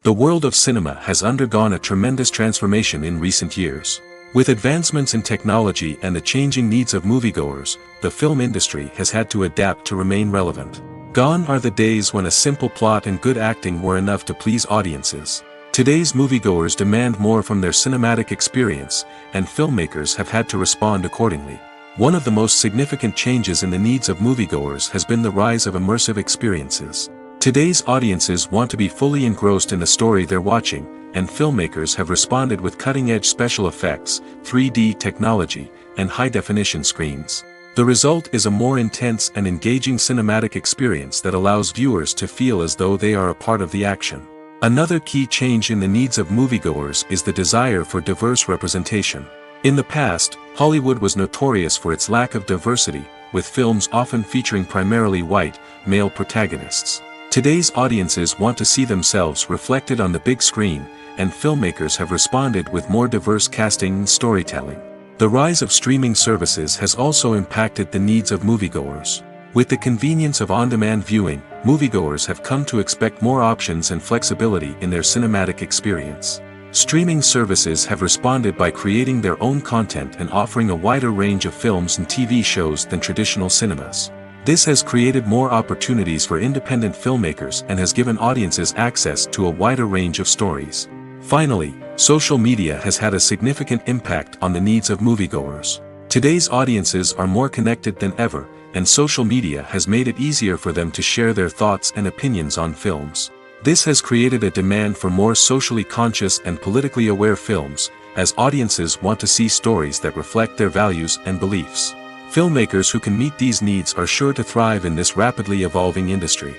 The world of cinema has undergone a tremendous transformation in recent years. With advancements in technology and the changing needs of moviegoers, the film industry has had to adapt to remain relevant. Gone are the days when a simple plot and good acting were enough to please audiences. Today's moviegoers demand more from their cinematic experience, and filmmakers have had to respond accordingly. One of the most significant changes in the needs of moviegoers has been the rise of immersive experiences. Today's audiences want to be fully engrossed in the story they're watching, and filmmakers have responded with cutting-edge special effects, 3D technology, and high-definition screens. The result is a more intense and engaging cinematic experience that allows viewers to feel as though they are a part of the action. Another key change in the needs of moviegoers is the desire for diverse representation. In the past, Hollywood was notorious for its lack of diversity, with films often featuring primarily white, male protagonists. Today's audiences want to see themselves reflected on the big screen, and filmmakers have responded with more diverse casting and storytelling. The rise of streaming services has also impacted the needs of moviegoers. With the convenience of on-demand viewing, moviegoers have come to expect more options and flexibility in their cinematic experience. Streaming services have responded by creating their own content and offering a wider range of films and TV shows than traditional cinemas. This has created more opportunities for independent filmmakers and has given audiences access to a wider range of stories. Finally, social media has had a significant impact on the needs of moviegoers. Today's audiences are more connected than ever, and social media has made it easier for them to share their thoughts and opinions on films. This has created a demand for more socially conscious and politically aware films, as audiences want to see stories that reflect their values and beliefs. Filmmakers who can meet these needs are sure to thrive in this rapidly evolving industry.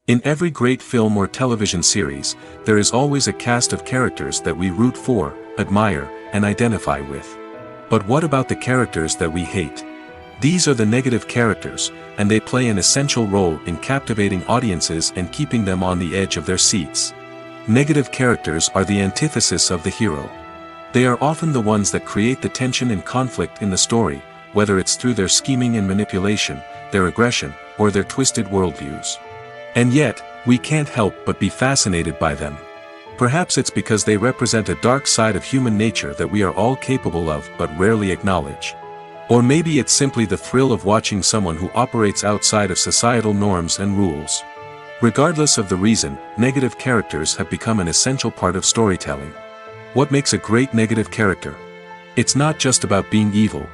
In every great film or television series, there is always a cast of characters that we root for, admire, and identify with. But what about the characters that we hate? These are the negative characters, and they play an essential role in captivating audiences and keeping them on the edge of their seats. Negative characters are the antithesis of the hero. They are often the ones that create the tension and conflict in the story, whether it's through their scheming and manipulation, their aggression, or their twisted worldviews. And yet, we can't help but be fascinated by them. Perhaps it's because they represent a dark side of human nature that we are all capable of but rarely acknowledge. Or maybe it's simply the thrill of watching someone who operates outside of societal norms and rules. Regardless of the reason, negative characters have become an essential part of storytelling. What makes a great negative character? It's not just about being evil.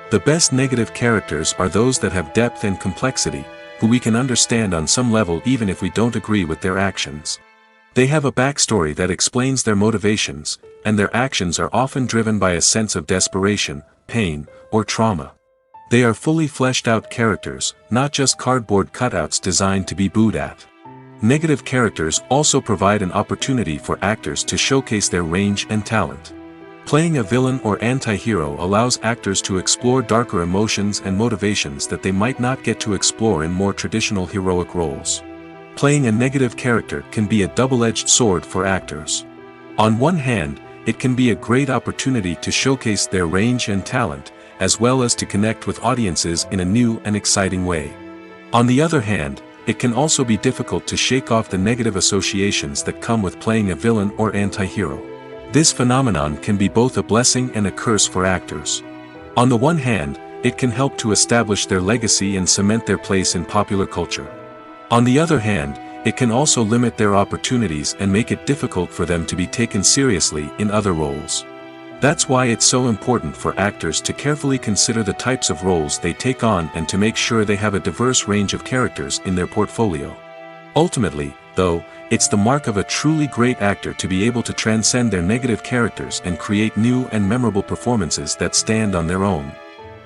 The best negative characters are those that have depth and complexity, who we can understand on some level even if we don't agree with their actions. They have a backstory that explains their motivations, and their actions are often driven by a sense of desperation, pain, or trauma. They are fully fleshed out characters, not just cardboard cutouts designed to be booed at. Negative characters also provide an opportunity for actors to showcase their range and talent. Playing a villain or anti-hero allows actors to explore darker emotions and motivations that they might not get to explore in more traditional heroic roles. Playing a negative character can be a double-edged sword for actors. On one hand, it can be a great opportunity to showcase their range and talent, as well as to connect with audiences in a new and exciting way. On the other hand, it can also be difficult to shake off the negative associations that come with playing a villain or anti-hero. This phenomenon can be both a blessing and a curse for actors. On the one hand, it can help to establish their legacy and cement their place in popular culture. On the other hand, it can also limit their opportunities and make it difficult for them to be taken seriously in other roles. That's why it's so important for actors to carefully consider the types of roles they take on and to make sure they have a diverse range of characters in their portfolio. Ultimately, though, it's the mark of a truly great actor to be able to transcend their negative characters and create new and memorable performances that stand on their own.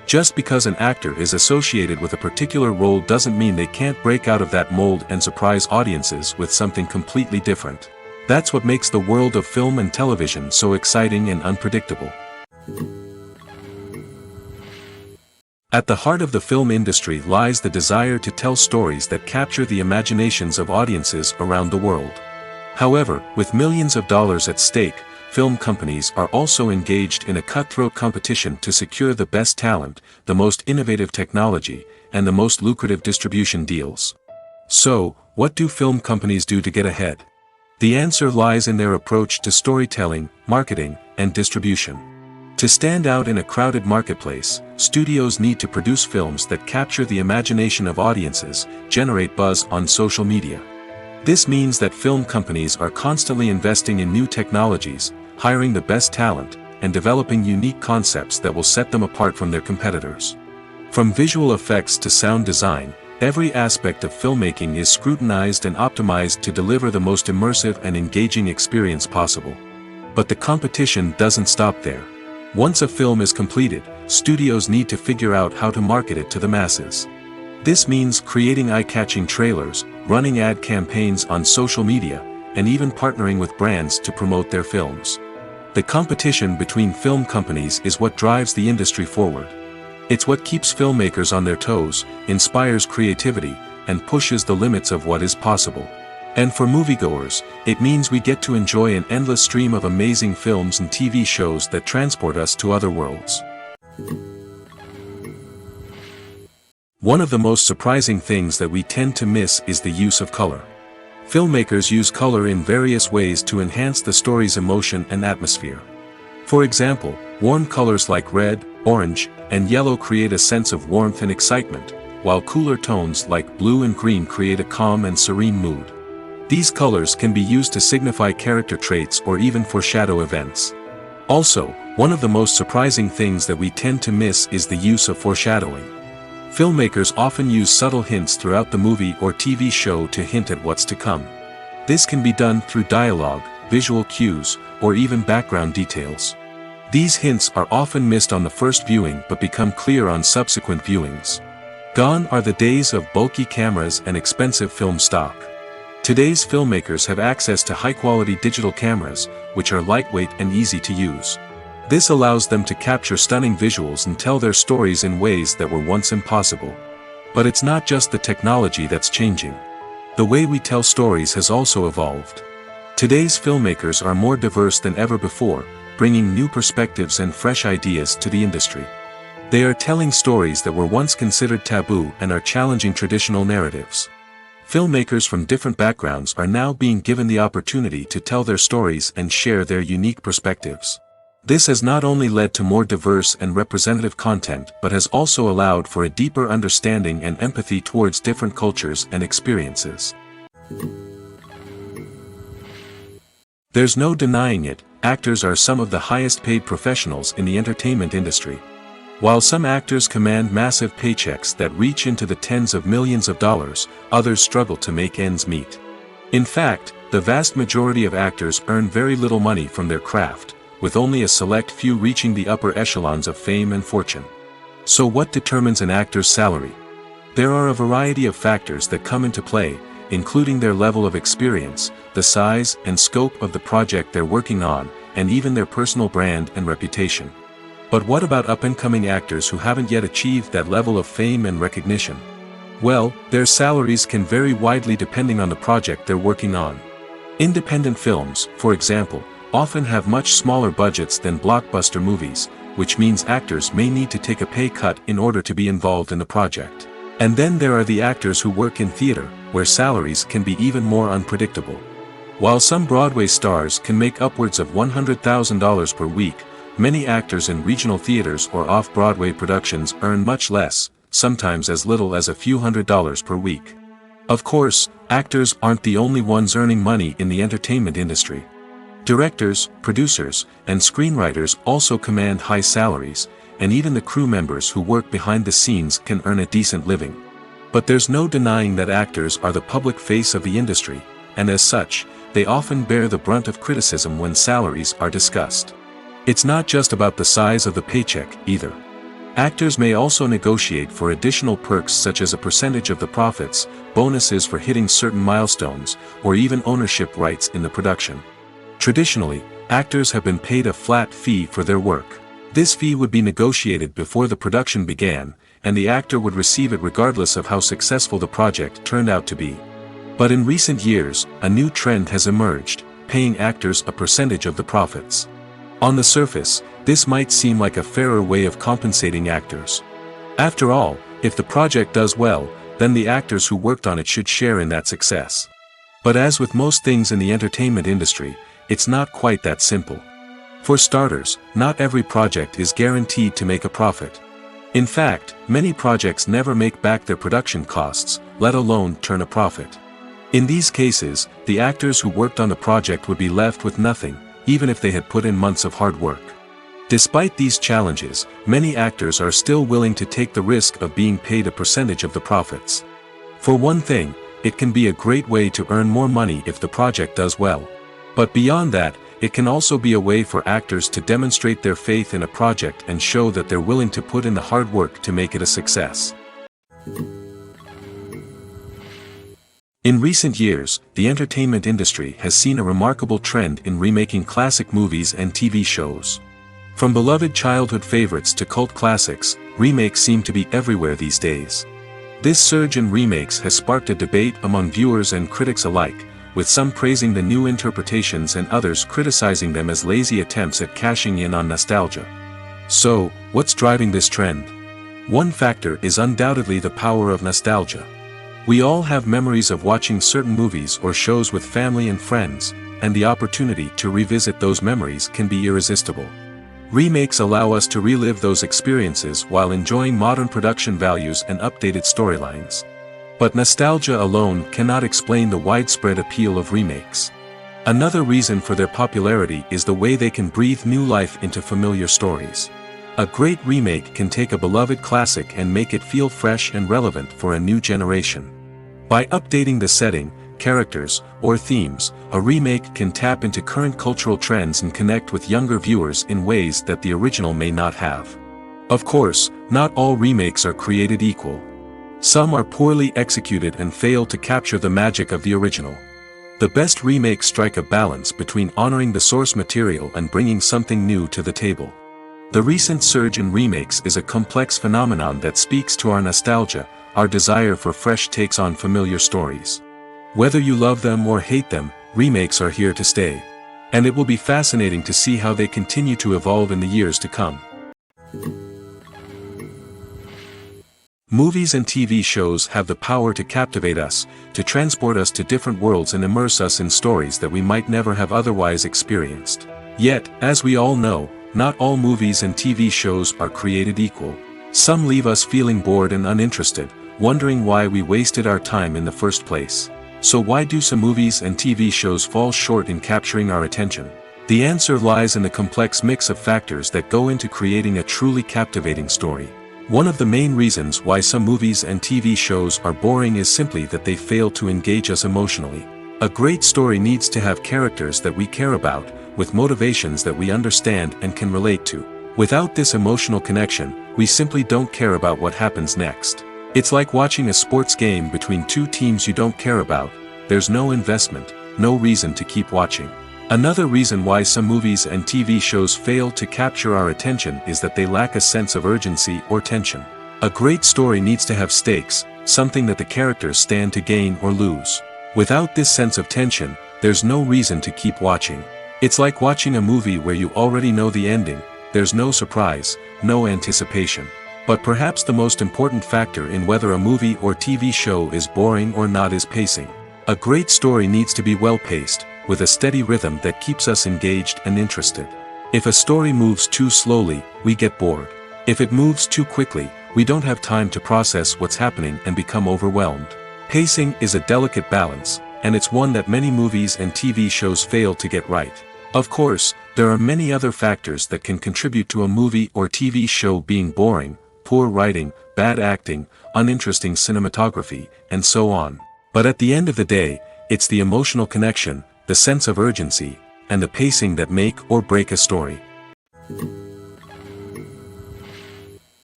Just because an actor is associated with a particular role doesn't mean they can't break out of that mold and surprise audiences with something completely different. That's what makes the world of film and television so exciting and unpredictable. At the heart of the film industry lies the desire to tell stories that capture the imaginations of audiences around the world. However, with millions of dollars at stake, film companies are also engaged in a cutthroat competition to secure the best talent, the most innovative technology, and the most lucrative distribution deals. So, what do film companies do to get ahead? The answer lies in their approach to storytelling, marketing, and distribution. To stand out in a crowded marketplace, studios need to produce films that capture the imagination of audiences, generate buzz on social media. This means that film companies are constantly investing in new technologies, hiring the best talent, and developing unique concepts that will set them apart from their competitors. From visual effects to sound design, every aspect of filmmaking is scrutinized and optimized to deliver the most immersive and engaging experience possible. But the competition doesn't stop there. Once a film is completed, studios need to figure out how to market it to the masses. This means creating eye-catching trailers, running ad campaigns on social media, and even partnering with brands to promote their films. The competition between film companies is what drives the industry forward. It's what keeps filmmakers on their toes, inspires creativity, and pushes the limits of what is possible. And for moviegoers, it means we get to enjoy an endless stream of amazing films and TV shows that transport us to other worlds. One of the most surprising things that we tend to miss is the use of color. Filmmakers use color in various ways to enhance the story's emotion and atmosphere. For example, warm colors like red, orange, and yellow create a sense of warmth and excitement, while cooler tones like blue and green create a calm and serene mood. These colors can be used to signify character traits or even foreshadow events. Also, one of the most surprising things that we tend to miss is the use of foreshadowing. Filmmakers often use subtle hints throughout the movie or TV show to hint at what's to come. This can be done through dialogue, visual cues, or even background details. These hints are often missed on the first viewing but become clear on subsequent viewings. Gone are the days of bulky cameras and expensive film stock. Today's filmmakers have access to high-quality digital cameras, which are lightweight and easy to use. This allows them to capture stunning visuals and tell their stories in ways that were once impossible. But it's not just the technology that's changing. The way we tell stories has also evolved. Today's filmmakers are more diverse than ever before, bringing new perspectives and fresh ideas to the industry. They are telling stories that were once considered taboo and are challenging traditional narratives. Filmmakers from different backgrounds are now being given the opportunity to tell their stories and share their unique perspectives. This has not only led to more diverse and representative content but has also allowed for a deeper understanding and empathy towards different cultures and experiences. There's no denying it, actors are some of the highest paid professionals in the entertainment industry. While some actors command massive paychecks that reach into the tens of millions of dollars, others struggle to make ends meet. In fact, the vast majority of actors earn very little money from their craft, with only a select few reaching the upper echelons of fame and fortune. So what determines an actor's salary? There are a variety of factors that come into play, including their level of experience, the size and scope of the project they're working on, and even their personal brand and reputation. But what about up-and-coming actors who haven't yet achieved that level of fame and recognition? Well, their salaries can vary widely depending on the project they're working on. Independent films, for example, often have much smaller budgets than blockbuster movies, which means actors may need to take a pay cut in order to be involved in the project. And then there are the actors who work in theater, where salaries can be even more unpredictable. While some Broadway stars can make upwards of $100,000 per week, many actors in regional theaters or off-Broadway productions earn much less, sometimes as little as a few $100s per week. Of course, actors aren't the only ones earning money in the entertainment industry. Directors, producers, and screenwriters also command high salaries, and even the crew members who work behind the scenes can earn a decent living. But there's no denying that actors are the public face of the industry, and as such, they often bear the brunt of criticism when salaries are discussed. It's not just about the size of the paycheck, either. Actors may also negotiate for additional perks such as a percentage of the profits, bonuses for hitting certain milestones, or even ownership rights in the production. Traditionally, actors have been paid a flat fee for their work. This fee would be negotiated before the production began, and the actor would receive it regardless of how successful the project turned out to be. But in recent years, a new trend has emerged, paying actors a percentage of the profits. On the surface, this might seem like a fairer way of compensating actors. After all, if the project does well, then the actors who worked on it should share in that success. But as with most things in the entertainment industry, it's not quite that simple. For starters, not every project is guaranteed to make a profit. In fact, many projects never make back their production costs, let alone turn a profit. In these cases, the actors who worked on the project would be left with nothing, even if they had put in months of hard work. Despite these challenges, many actors are still willing to take the risk of being paid a percentage of the profits. For one thing, it can be a great way to earn more money if the project does well. But beyond that, it can also be a way for actors to demonstrate their faith in a project and show that they're willing to put in the hard work to make it a success. In recent years, the entertainment industry has seen a remarkable trend in remaking classic movies and TV shows. From beloved childhood favorites to cult classics, remakes seem to be everywhere these days. This surge in remakes has sparked a debate among viewers and critics alike, with some praising the new interpretations and others criticizing them as lazy attempts at cashing in on nostalgia. So, what's driving this trend? One factor is undoubtedly the power of nostalgia. We all have memories of watching certain movies or shows with family and friends, and the opportunity to revisit those memories can be irresistible. Remakes allow us to relive those experiences while enjoying modern production values and updated storylines. But nostalgia alone cannot explain the widespread appeal of remakes. Another reason for their popularity is the way they can breathe new life into familiar stories. A great remake can take a beloved classic and make it feel fresh and relevant for a new generation. By updating the setting, characters, or themes, a remake can tap into current cultural trends and connect with younger viewers in ways that the original may not have. Of course, not all remakes are created equal. Some are poorly executed and fail to capture the magic of the original. The best remakes strike a balance between honoring the source material and bringing something new to the table. The recent surge in remakes is a complex phenomenon that speaks to our nostalgia, our desire for fresh takes on familiar stories. Whether you love them or hate them, remakes are here to stay. And it will be fascinating to see how they continue to evolve in the years to come. Movies and TV shows have the power to captivate us, to transport us to different worlds and immerse us in stories that we might never have otherwise experienced. Yet, as we all know, not all movies and TV shows are created equal. Some leave us feeling bored and uninterested, wondering why we wasted our time in the first place. So why do some movies and TV shows fall short in capturing our attention? The answer lies in the complex mix of factors that go into creating a truly captivating story. One of the main reasons why some movies and TV shows are boring is simply that they fail to engage us emotionally. A great story needs to have characters that we care about, with motivations that we understand and can relate to. Without this emotional connection, we simply don't care about what happens next. It's like watching a sports game between two teams you don't care about. There's no investment, no reason to keep watching. Another reason why some movies and TV shows fail to capture our attention is that they lack a sense of urgency or tension. A great story needs to have stakes, something that the characters stand to gain or lose. Without this sense of tension, there's no reason to keep watching. It's like watching a movie where you already know the ending. There's no surprise, no anticipation. But perhaps the most important factor in whether a movie or TV show is boring or not is pacing. A great story needs to be well-paced, with a steady rhythm that keeps us engaged and interested. If a story moves too slowly, we get bored. If it moves too quickly, we don't have time to process what's happening and become overwhelmed. Pacing is a delicate balance, and it's one that many movies and TV shows fail to get right. Of course, there are many other factors that can contribute to a movie or TV show being boring: poor writing, bad acting, uninteresting cinematography, and so on. But at the end of the day, it's the emotional connection, the sense of urgency, and the pacing that make or break a story.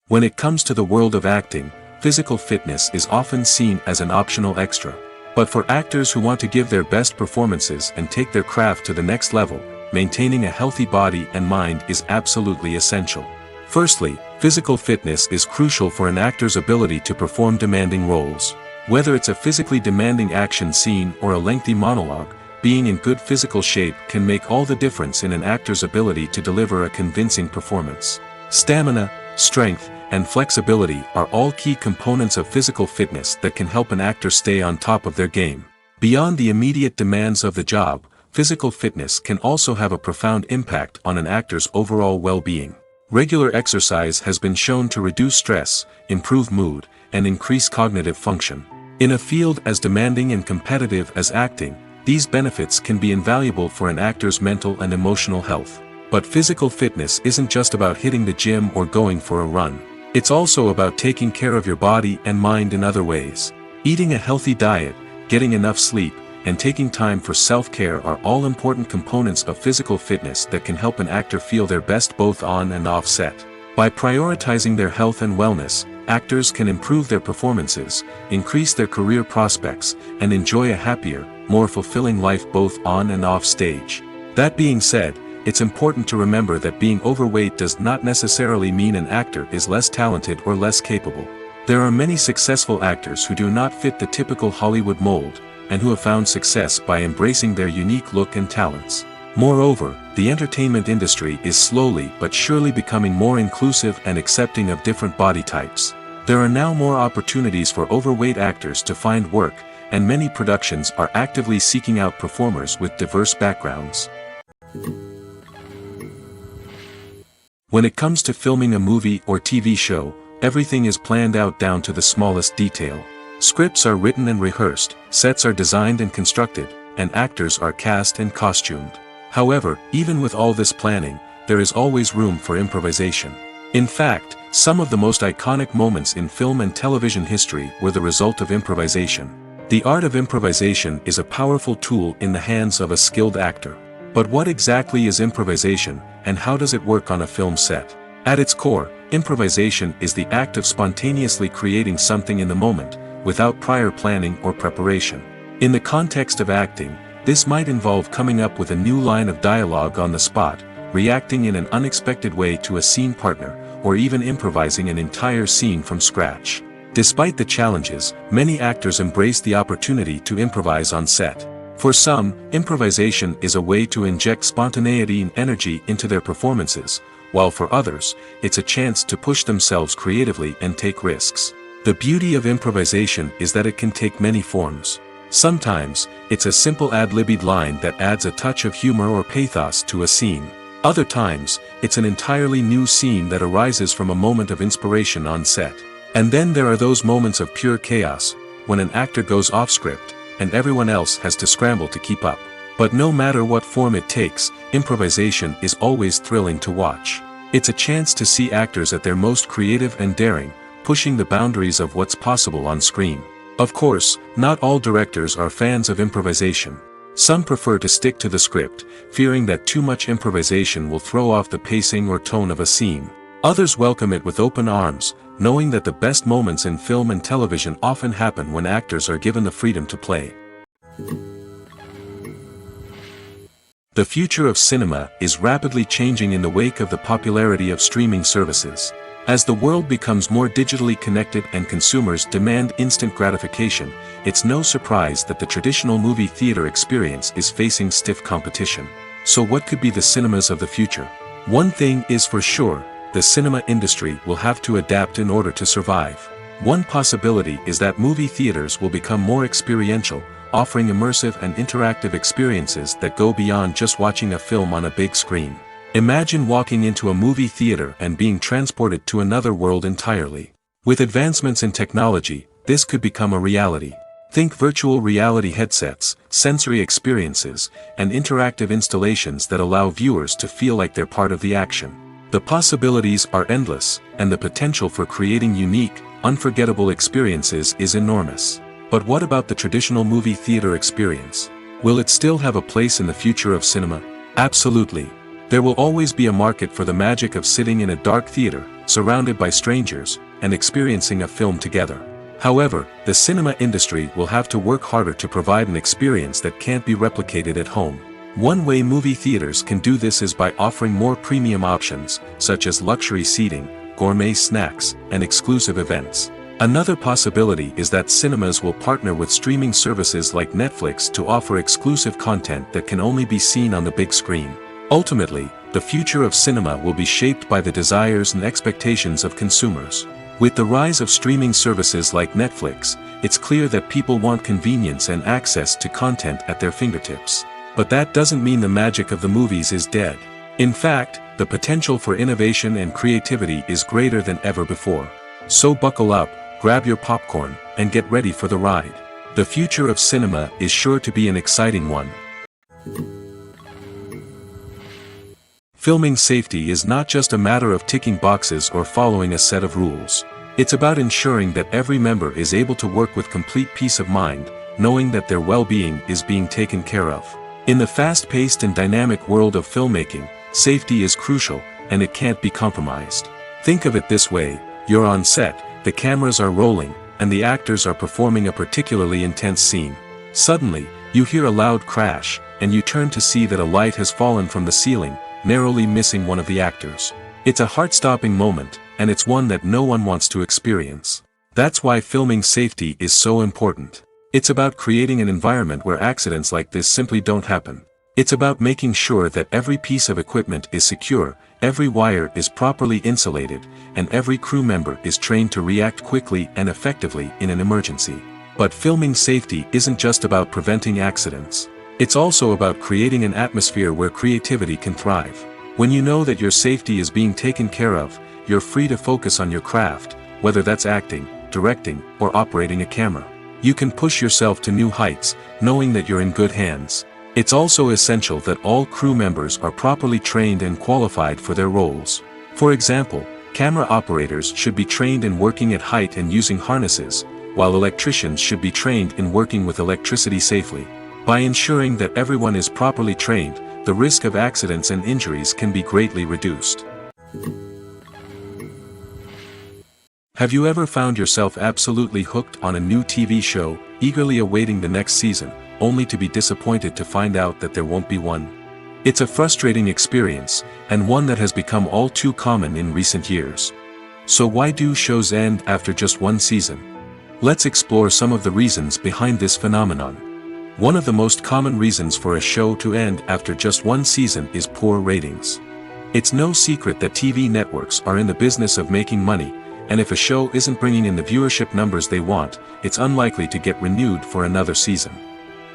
When it comes to the world of acting, physical fitness is often seen as an optional extra. But for actors who want to give their best performances and take their craft to the next level, maintaining a healthy body and mind is absolutely essential. Firstly, physical fitness is crucial for an actor's ability to perform demanding roles. Whether it's a physically demanding action scene or a lengthy monologue, being in good physical shape can make all the difference in an actor's ability to deliver a convincing performance. Stamina, strength, and flexibility are all key components of physical fitness that can help an actor stay on top of their game. Beyond the immediate demands of the job, physical fitness can also have a profound impact on an actor's overall well-being. Regular exercise has been shown to reduce stress, improve mood, and increase cognitive function. In a field as demanding and competitive as acting, these benefits can be invaluable for an actor's mental and emotional health. But physical fitness isn't just about hitting the gym or going for a run. It's also about taking care of your body and mind in other ways. Eating a healthy diet, getting enough sleep, and taking time for self-care are all important components of physical fitness that can help an actor feel their best both on and off set. By prioritizing their health and wellness, actors can improve their performances, increase their career prospects, and enjoy a happier, more fulfilling life both on and off stage. That being said, it's important to remember that being overweight does not necessarily mean an actor is less talented or less capable. There are many successful actors who do not fit the typical Hollywood mold, and who have found success by embracing their unique look and talents. Moreover, the entertainment industry is slowly but surely becoming more inclusive and accepting of different body types. There are now more opportunities for overweight actors to find work, and many productions are actively seeking out performers with diverse backgrounds. When it comes to filming a movie or TV show, everything is planned out down to the smallest detail. Scripts are written and rehearsed, sets are designed and constructed, and actors are cast and costumed. However, even with all this planning, there is always room for improvisation. In fact, some of the most iconic moments in film and television history were the result of improvisation. The art of improvisation is a powerful tool in the hands of a skilled actor. But what exactly is improvisation, and how does it work on a film set? At its core, improvisation is the act of spontaneously creating something in the moment, without prior planning or preparation. In the context of acting, this might involve coming up with a new line of dialogue on the spot, reacting in an unexpected way to a scene partner, or even improvising an entire scene from scratch. Despite the challenges, many actors embrace the opportunity to improvise on set. For some, improvisation is a way to inject spontaneity and energy into their performances, while for others, it's a chance to push themselves creatively and take risks. The beauty of improvisation is that it can take many forms. Sometimes, it's a simple ad-libbed line that adds a touch of humor or pathos to a scene. Other times, it's an entirely new scene that arises from a moment of inspiration on set. And then there are those moments of pure chaos, when an actor goes off script, and everyone else has to scramble to keep up. But no matter what form it takes, improvisation is always thrilling to watch. It's a chance to see actors at their most creative and daring, pushing the boundaries of what's possible on screen. Of course, not all directors are fans of improvisation. Some prefer to stick to the script, fearing that too much improvisation will throw off the pacing or tone of a scene. Others welcome it with open arms, knowing that the best moments in film and television often happen when actors are given the freedom to play. The future of cinema is rapidly changing in the wake of the popularity of streaming services. As the world becomes more digitally connected and consumers demand instant gratification, it's no surprise that the traditional movie theater experience is facing stiff competition. So what could be the cinemas of the future? One thing is for sure, the cinema industry will have to adapt in order to survive. One possibility is that movie theaters will become more experiential, offering immersive and interactive experiences that go beyond just watching a film on a big screen. Imagine walking into a movie theater and being transported to another world entirely. With advancements in technology, this could become a reality. Think virtual reality headsets, sensory experiences, and interactive installations that allow viewers to feel like they're part of the action. The possibilities are endless, and the potential for creating unique, unforgettable experiences is enormous. But what about the traditional movie theater experience? Will it still have a place in the future of cinema? Absolutely. There will always be a market for the magic of sitting in a dark theater, surrounded by strangers, and experiencing a film together. However, the cinema industry will have to work harder to provide an experience that can't be replicated at home. One way movie theaters can do this is by offering more premium options, such as luxury seating, gourmet snacks, and exclusive events. Another possibility is that cinemas will partner with streaming services like Netflix to offer exclusive content that can only be seen on the big screen. Ultimately, the future of cinema will be shaped by the desires and expectations of consumers. With the rise of streaming services like Netflix, it's clear that people want convenience and access to content at their fingertips. But that doesn't mean the magic of the movies is dead. In fact, the potential for innovation and creativity is greater than ever before. So buckle up, grab your popcorn, and get ready for the ride. The future of cinema is sure to be an exciting one. Filming safety is not just a matter of ticking boxes or following a set of rules. It's about ensuring that every member is able to work with complete peace of mind, knowing that their well-being is being taken care of. In the fast-paced and dynamic world of filmmaking, safety is crucial, and it can't be compromised. Think of it this way: you're on set, the cameras are rolling, and the actors are performing a particularly intense scene. Suddenly, you hear a loud crash, and you turn to see that a light has fallen from the ceiling, narrowly missing one of the actors. It's a heart-stopping moment, and it's one that no one wants to experience. That's why filming safety is so important. It's about creating an environment where accidents like this simply don't happen. It's about making sure that every piece of equipment is secure, every wire is properly insulated, and every crew member is trained to react quickly and effectively in an emergency. But filming safety isn't just about preventing accidents. It's also about creating an atmosphere where creativity can thrive. When you know that your safety is being taken care of, you're free to focus on your craft, whether that's acting, directing, or operating a camera. You can push yourself to new heights, knowing that you're in good hands. It's also essential that all crew members are properly trained and qualified for their roles. For example, camera operators should be trained in working at height and using harnesses, while electricians should be trained in working with electricity safely. By ensuring that everyone is properly trained, the risk of accidents and injuries can be greatly reduced. Have you ever found yourself absolutely hooked on a new TV show, eagerly awaiting the next season, only to be disappointed to find out that there won't be one? It's a frustrating experience, and one that has become all too common in recent years. So why do shows end after just one season? Let's explore some of the reasons behind this phenomenon. One of the most common reasons for a show to end after just one season is poor ratings. It's no secret that TV networks are in the business of making money, and if a show isn't bringing in the viewership numbers they want, it's unlikely to get renewed for another season.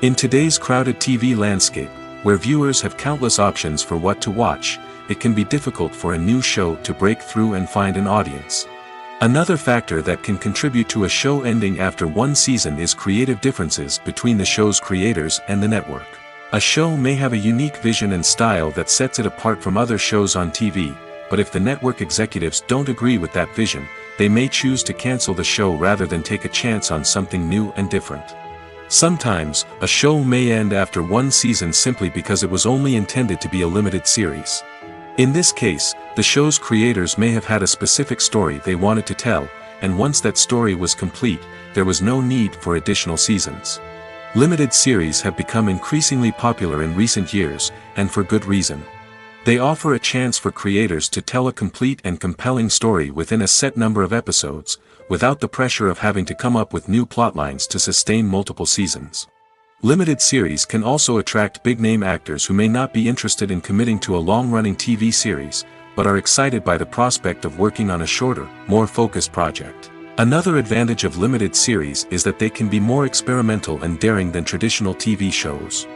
In today's crowded TV landscape, where viewers have countless options for what to watch, it can be difficult for a new show to break through and find an audience. Another factor that can contribute to a show ending after one season is creative differences between the show's creators and the network. A show may have a unique vision and style that sets it apart from other shows on TV, but if the network executives don't agree with that vision, they may choose to cancel the show rather than take a chance on something new and different. Sometimes, a show may end after one season simply because it was only intended to be a limited series. In this case, the show's creators may have had a specific story they wanted to tell, and once that story was complete, there was no need for additional seasons. Limited series have become increasingly popular in recent years, and for good reason. They offer a chance for creators to tell a complete and compelling story within a set number of episodes, without the pressure of having to come up with new plotlines to sustain multiple seasons. Limited series can also attract big-name actors who may not be interested in committing to a long-running TV series, but are excited by the prospect of working on a shorter, more focused project. Another advantage of limited series is that they can be more experimental and daring than traditional TV shows.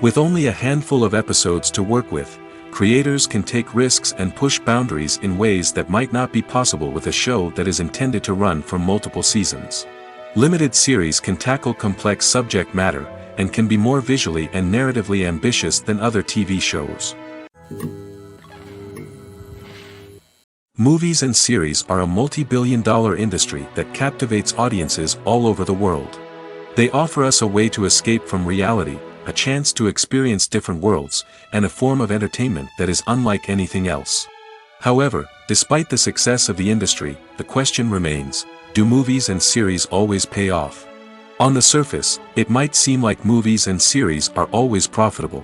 With only a handful of episodes to work with, creators can take risks and push boundaries in ways that might not be possible with a show that is intended to run for multiple seasons. Limited series can tackle complex subject matter, and can be more visually and narratively ambitious than other TV shows. Movies and series are a multi-billion-dollar industry that captivates audiences all over the world. They offer us a way to escape from reality, a chance to experience different worlds, and a form of entertainment that is unlike anything else. However, despite the success of the industry, the question remains, do movies and series always pay off? On the surface, it might seem like movies and series are always profitable.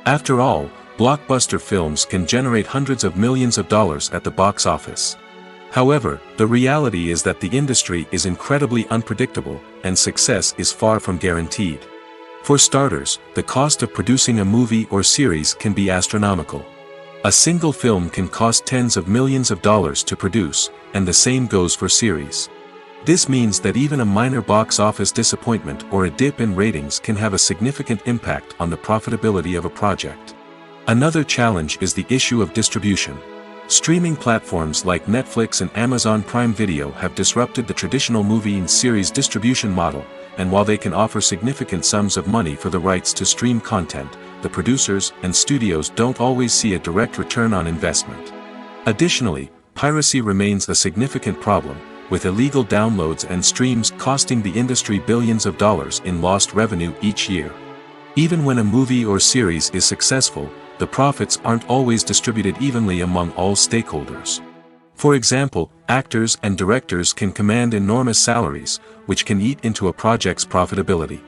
After all, blockbuster films can generate hundreds of millions of dollars at the box office. However, the reality is that the industry is incredibly unpredictable, and success is far from guaranteed. For starters, the cost of producing a movie or series can be astronomical. A single film can cost tens of millions of dollars to produce, and the same goes for series. This means that even a minor box office disappointment or a dip in ratings can have a significant impact on the profitability of a project. Another challenge is the issue of distribution. Streaming platforms like Netflix and Amazon Prime Video have disrupted the traditional movie and series distribution model, and while they can offer significant sums of money for the rights to stream content, the producers and studios don't always see a direct return on investment. Additionally, piracy remains a significant problem, with illegal downloads and streams costing the industry billions of dollars in lost revenue each year. Even when a movie or series is successful, the profits aren't always distributed evenly among all stakeholders. For example, actors and directors can command enormous salaries, which can eat into a project's profitability.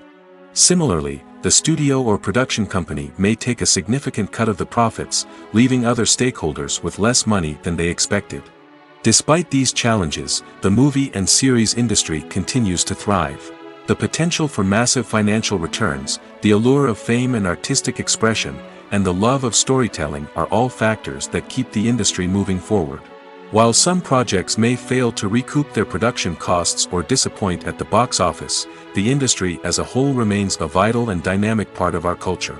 Similarly, the studio or production company may take a significant cut of the profits, leaving other stakeholders with less money than they expected. Despite these challenges, the movie and series industry continues to thrive. The potential for massive financial returns, the allure of fame and artistic expression, and the love of storytelling are all factors that keep the industry moving forward. While some projects may fail to recoup their production costs or disappoint at the box office, the industry as a whole remains a vital and dynamic part of our culture.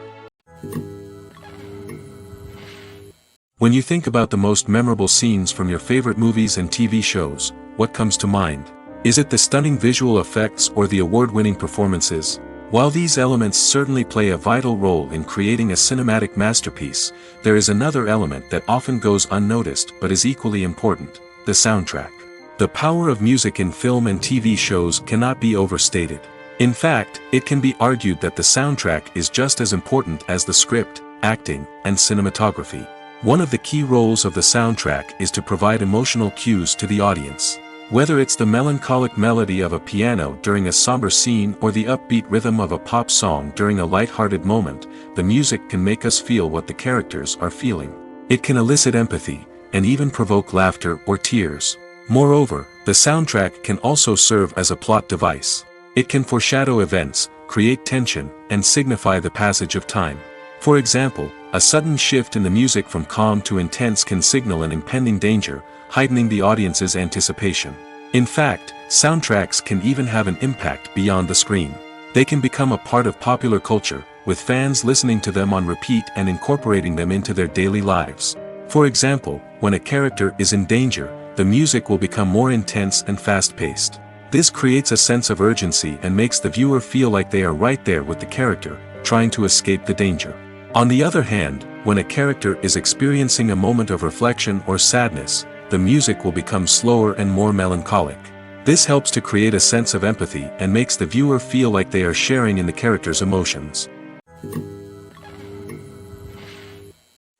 When you think about the most memorable scenes from your favorite movies and TV shows, what comes to mind? Is it the stunning visual effects or the award-winning performances? While these elements certainly play a vital role in creating a cinematic masterpiece, there is another element that often goes unnoticed but is equally important: the soundtrack. The power of music in film and TV shows cannot be overstated. In fact, it can be argued that the soundtrack is just as important as the script, acting, and cinematography. One of the key roles of the soundtrack is to provide emotional cues to the audience. Whether it's the melancholic melody of a piano during a somber scene or the upbeat rhythm of a pop song during a light-hearted moment, the music can make us feel what the characters are feeling. It can elicit empathy, and even provoke laughter or tears. Moreover, the soundtrack can also serve as a plot device. It can foreshadow events, create tension, and signify the passage of time. For example, a sudden shift in the music from calm to intense can signal an impending danger, heightening the audience's anticipation. In fact, soundtracks can even have an impact beyond the screen. They can become a part of popular culture, with fans listening to them on repeat and incorporating them into their daily lives. For example, when a character is in danger, the music will become more intense and fast-paced. This creates a sense of urgency and makes the viewer feel like they are right there with the character, trying to escape the danger. On the other hand, when a character is experiencing a moment of reflection or sadness, the music will become slower and more melancholic. This helps to create a sense of empathy and makes the viewer feel like they are sharing in the character's emotions.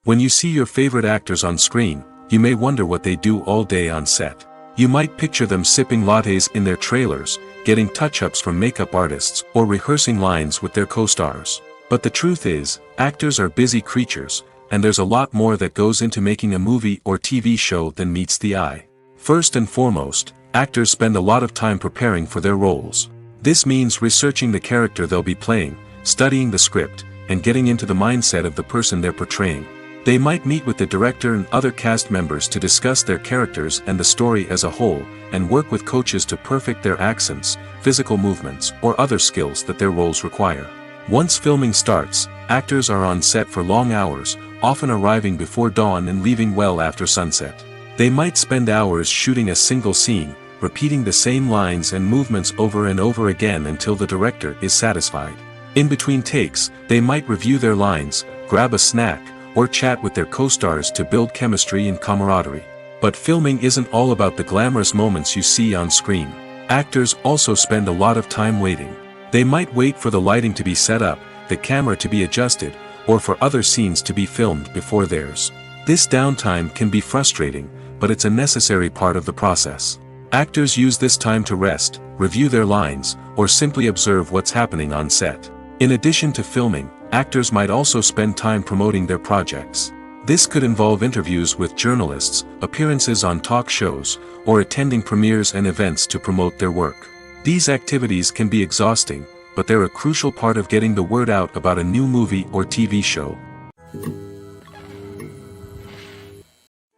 When you see your favorite actors on screen, you may wonder what they do all day on set. You might picture them sipping lattes in their trailers, getting touch-ups from makeup artists, or rehearsing lines with their co-stars. But the truth is, actors are busy creatures, and there's a lot more that goes into making a movie or TV show than meets the eye. First and foremost, actors spend a lot of time preparing for their roles. This means researching the character they'll be playing, studying the script, and getting into the mindset of the person they're portraying. They might meet with the director and other cast members to discuss their characters and the story as a whole, and work with coaches to perfect their accents, physical movements, or other skills that their roles require. Once filming starts, actors are on set for long hours, often arriving before dawn and leaving well after sunset. They might spend hours shooting a single scene, repeating the same lines and movements over and over again until the director is satisfied. In between takes, they might review their lines, grab a snack, or chat with their co-stars to build chemistry and camaraderie. But filming isn't all about the glamorous moments you see on screen. Actors also spend a lot of time waiting. They might wait for the lighting to be set up, the camera to be adjusted, or for other scenes to be filmed before theirs. This downtime can be frustrating, but it's a necessary part of the process. Actors use this time to rest, review their lines, or simply observe what's happening on set. In addition to filming, actors might also spend time promoting their projects. This could involve interviews with journalists, appearances on talk shows, or attending premieres and events to promote their work. These activities can be exhausting, but they're a crucial part of getting the word out about a new movie or TV show.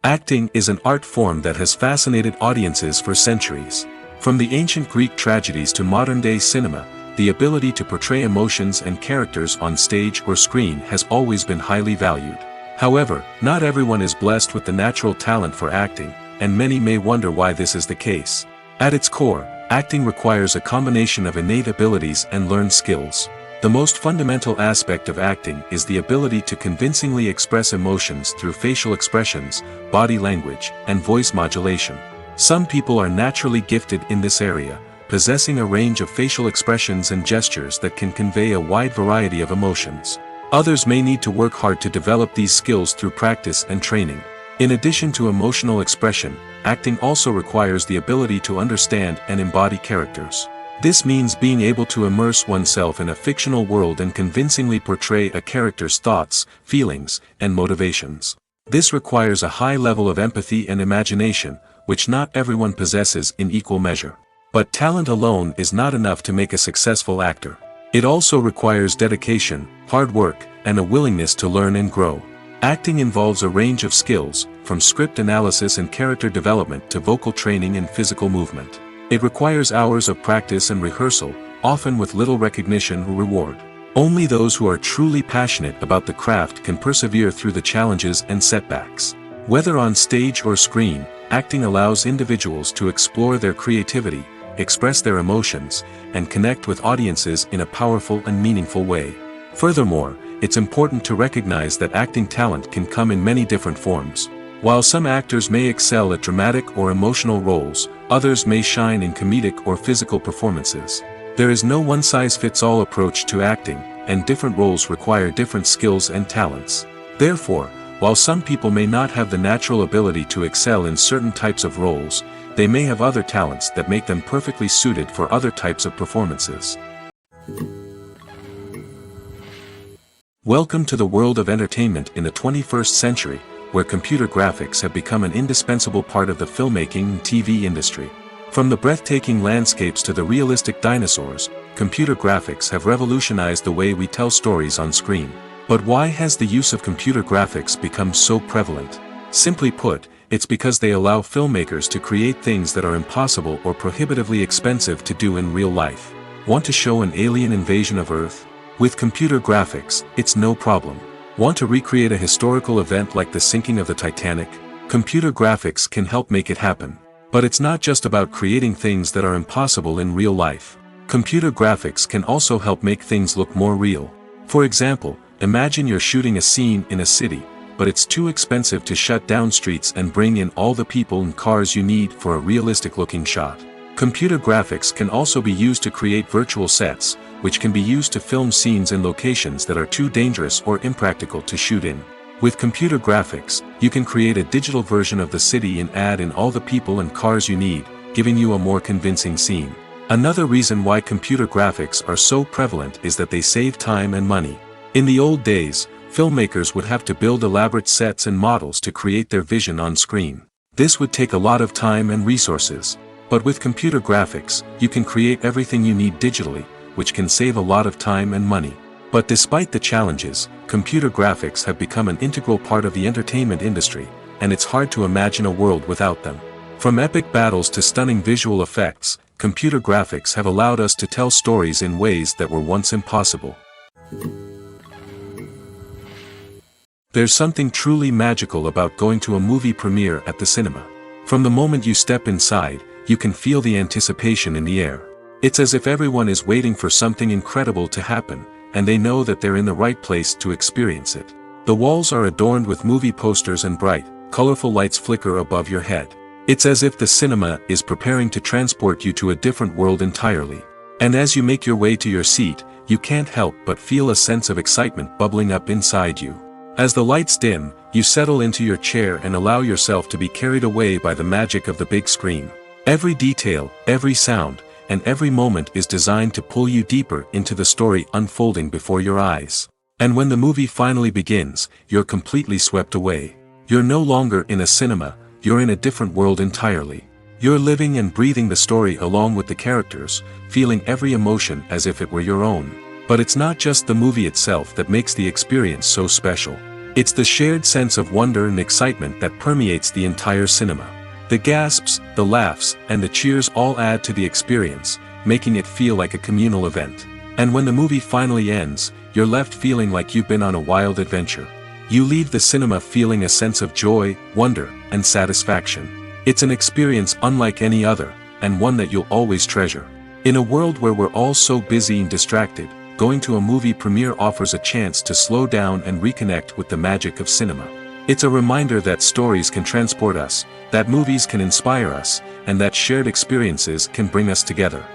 Acting is an art form that has fascinated audiences for centuries. From the ancient Greek tragedies to modern-day cinema, the ability to portray emotions and characters on stage or screen has always been highly valued. However, not everyone is blessed with the natural talent for acting, and many may wonder why this is the case. At its core, acting requires a combination of innate abilities and learned skills. The most fundamental aspect of acting is the ability to convincingly express emotions through facial expressions, body language, and voice modulation. Some people are naturally gifted in this area, possessing a range of facial expressions and gestures that can convey a wide variety of emotions. Others may need to work hard to develop these skills through practice and training. In addition to emotional expression, acting also requires the ability to understand and embody characters. This means being able to immerse oneself in a fictional world and convincingly portray a character's thoughts, feelings, and motivations. This requires a high level of empathy and imagination, which not everyone possesses in equal measure. But talent alone is not enough to make a successful actor. It also requires dedication, hard work, and a willingness to learn and grow. Acting involves a range of skills, from script analysis and character development to vocal training and physical movement. It requires hours of practice and rehearsal, often with little recognition or reward. Only those who are truly passionate about the craft can persevere through the challenges and setbacks. Whether on stage or screen, acting allows individuals to explore their creativity, express their emotions, and connect with audiences in a powerful and meaningful way. Furthermore, it's important to recognize that acting talent can come in many different forms. While some actors may excel at dramatic or emotional roles, others may shine in comedic or physical performances. There is no one-size-fits-all approach to acting, and different roles require different skills and talents. Therefore, while some people may not have the natural ability to excel in certain types of roles, they may have other talents that make them perfectly suited for other types of performances. Welcome to the world of entertainment in the 21st century, where computer graphics have become an indispensable part of the filmmaking and TV industry. From the breathtaking landscapes to the realistic dinosaurs, computer graphics have revolutionized the way we tell stories on screen. But why has the use of computer graphics become so prevalent? Simply put, it's because they allow filmmakers to create things that are impossible or prohibitively expensive to do in real life. Want to show an alien invasion of Earth? With computer graphics, it's no problem. Want to recreate a historical event like the sinking of the Titanic? Computer graphics can help make it happen. But it's not just about creating things that are impossible in real life. Computer graphics can also help make things look more real. For example, imagine you're shooting a scene in a city, but it's too expensive to shut down streets and bring in all the people and cars you need for a realistic-looking shot. Computer graphics can also be used to create virtual sets, which can be used to film scenes in locations that are too dangerous or impractical to shoot in. With computer graphics, you can create a digital version of the city and add in all the people and cars you need, giving you a more convincing scene. Another reason why computer graphics are so prevalent is that they save time and money. In the old days, filmmakers would have to build elaborate sets and models to create their vision on screen. This would take a lot of time and resources. But with computer graphics, you can create everything you need digitally, which can save a lot of time and money. But despite the challenges, computer graphics have become an integral part of the entertainment industry, and it's hard to imagine a world without them. From epic battles to stunning visual effects, computer graphics have allowed us to tell stories in ways that were once impossible. There's something truly magical about going to a movie premiere at the cinema. From the moment you step inside, you can feel the anticipation in the air. It's as if everyone is waiting for something incredible to happen, and they know that they're in the right place to experience it. The walls are adorned with movie posters and bright, colorful lights flicker above your head. It's as if the cinema is preparing to transport you to a different world entirely. And as you make your way to your seat, you can't help but feel a sense of excitement bubbling up inside you. As the lights dim, you settle into your chair and allow yourself to be carried away by the magic of the big screen. Every detail, every sound, and every moment is designed to pull you deeper into the story unfolding before your eyes. And when the movie finally begins, you're completely swept away. You're no longer in a cinema, you're in a different world entirely. You're living and breathing the story along with the characters, feeling every emotion as if it were your own. But it's not just the movie itself that makes the experience so special. It's the shared sense of wonder and excitement that permeates the entire cinema. The gasps, the laughs, and the cheers all add to the experience, making it feel like a communal event. And when the movie finally ends, you're left feeling like you've been on a wild adventure. You leave the cinema feeling a sense of joy, wonder, and satisfaction. It's an experience unlike any other, and one that you'll always treasure. In a world where we're all so busy and distracted, going to a movie premiere offers a chance to slow down and reconnect with the magic of cinema. It's a reminder that stories can transport us, that movies can inspire us, and that shared experiences can bring us together.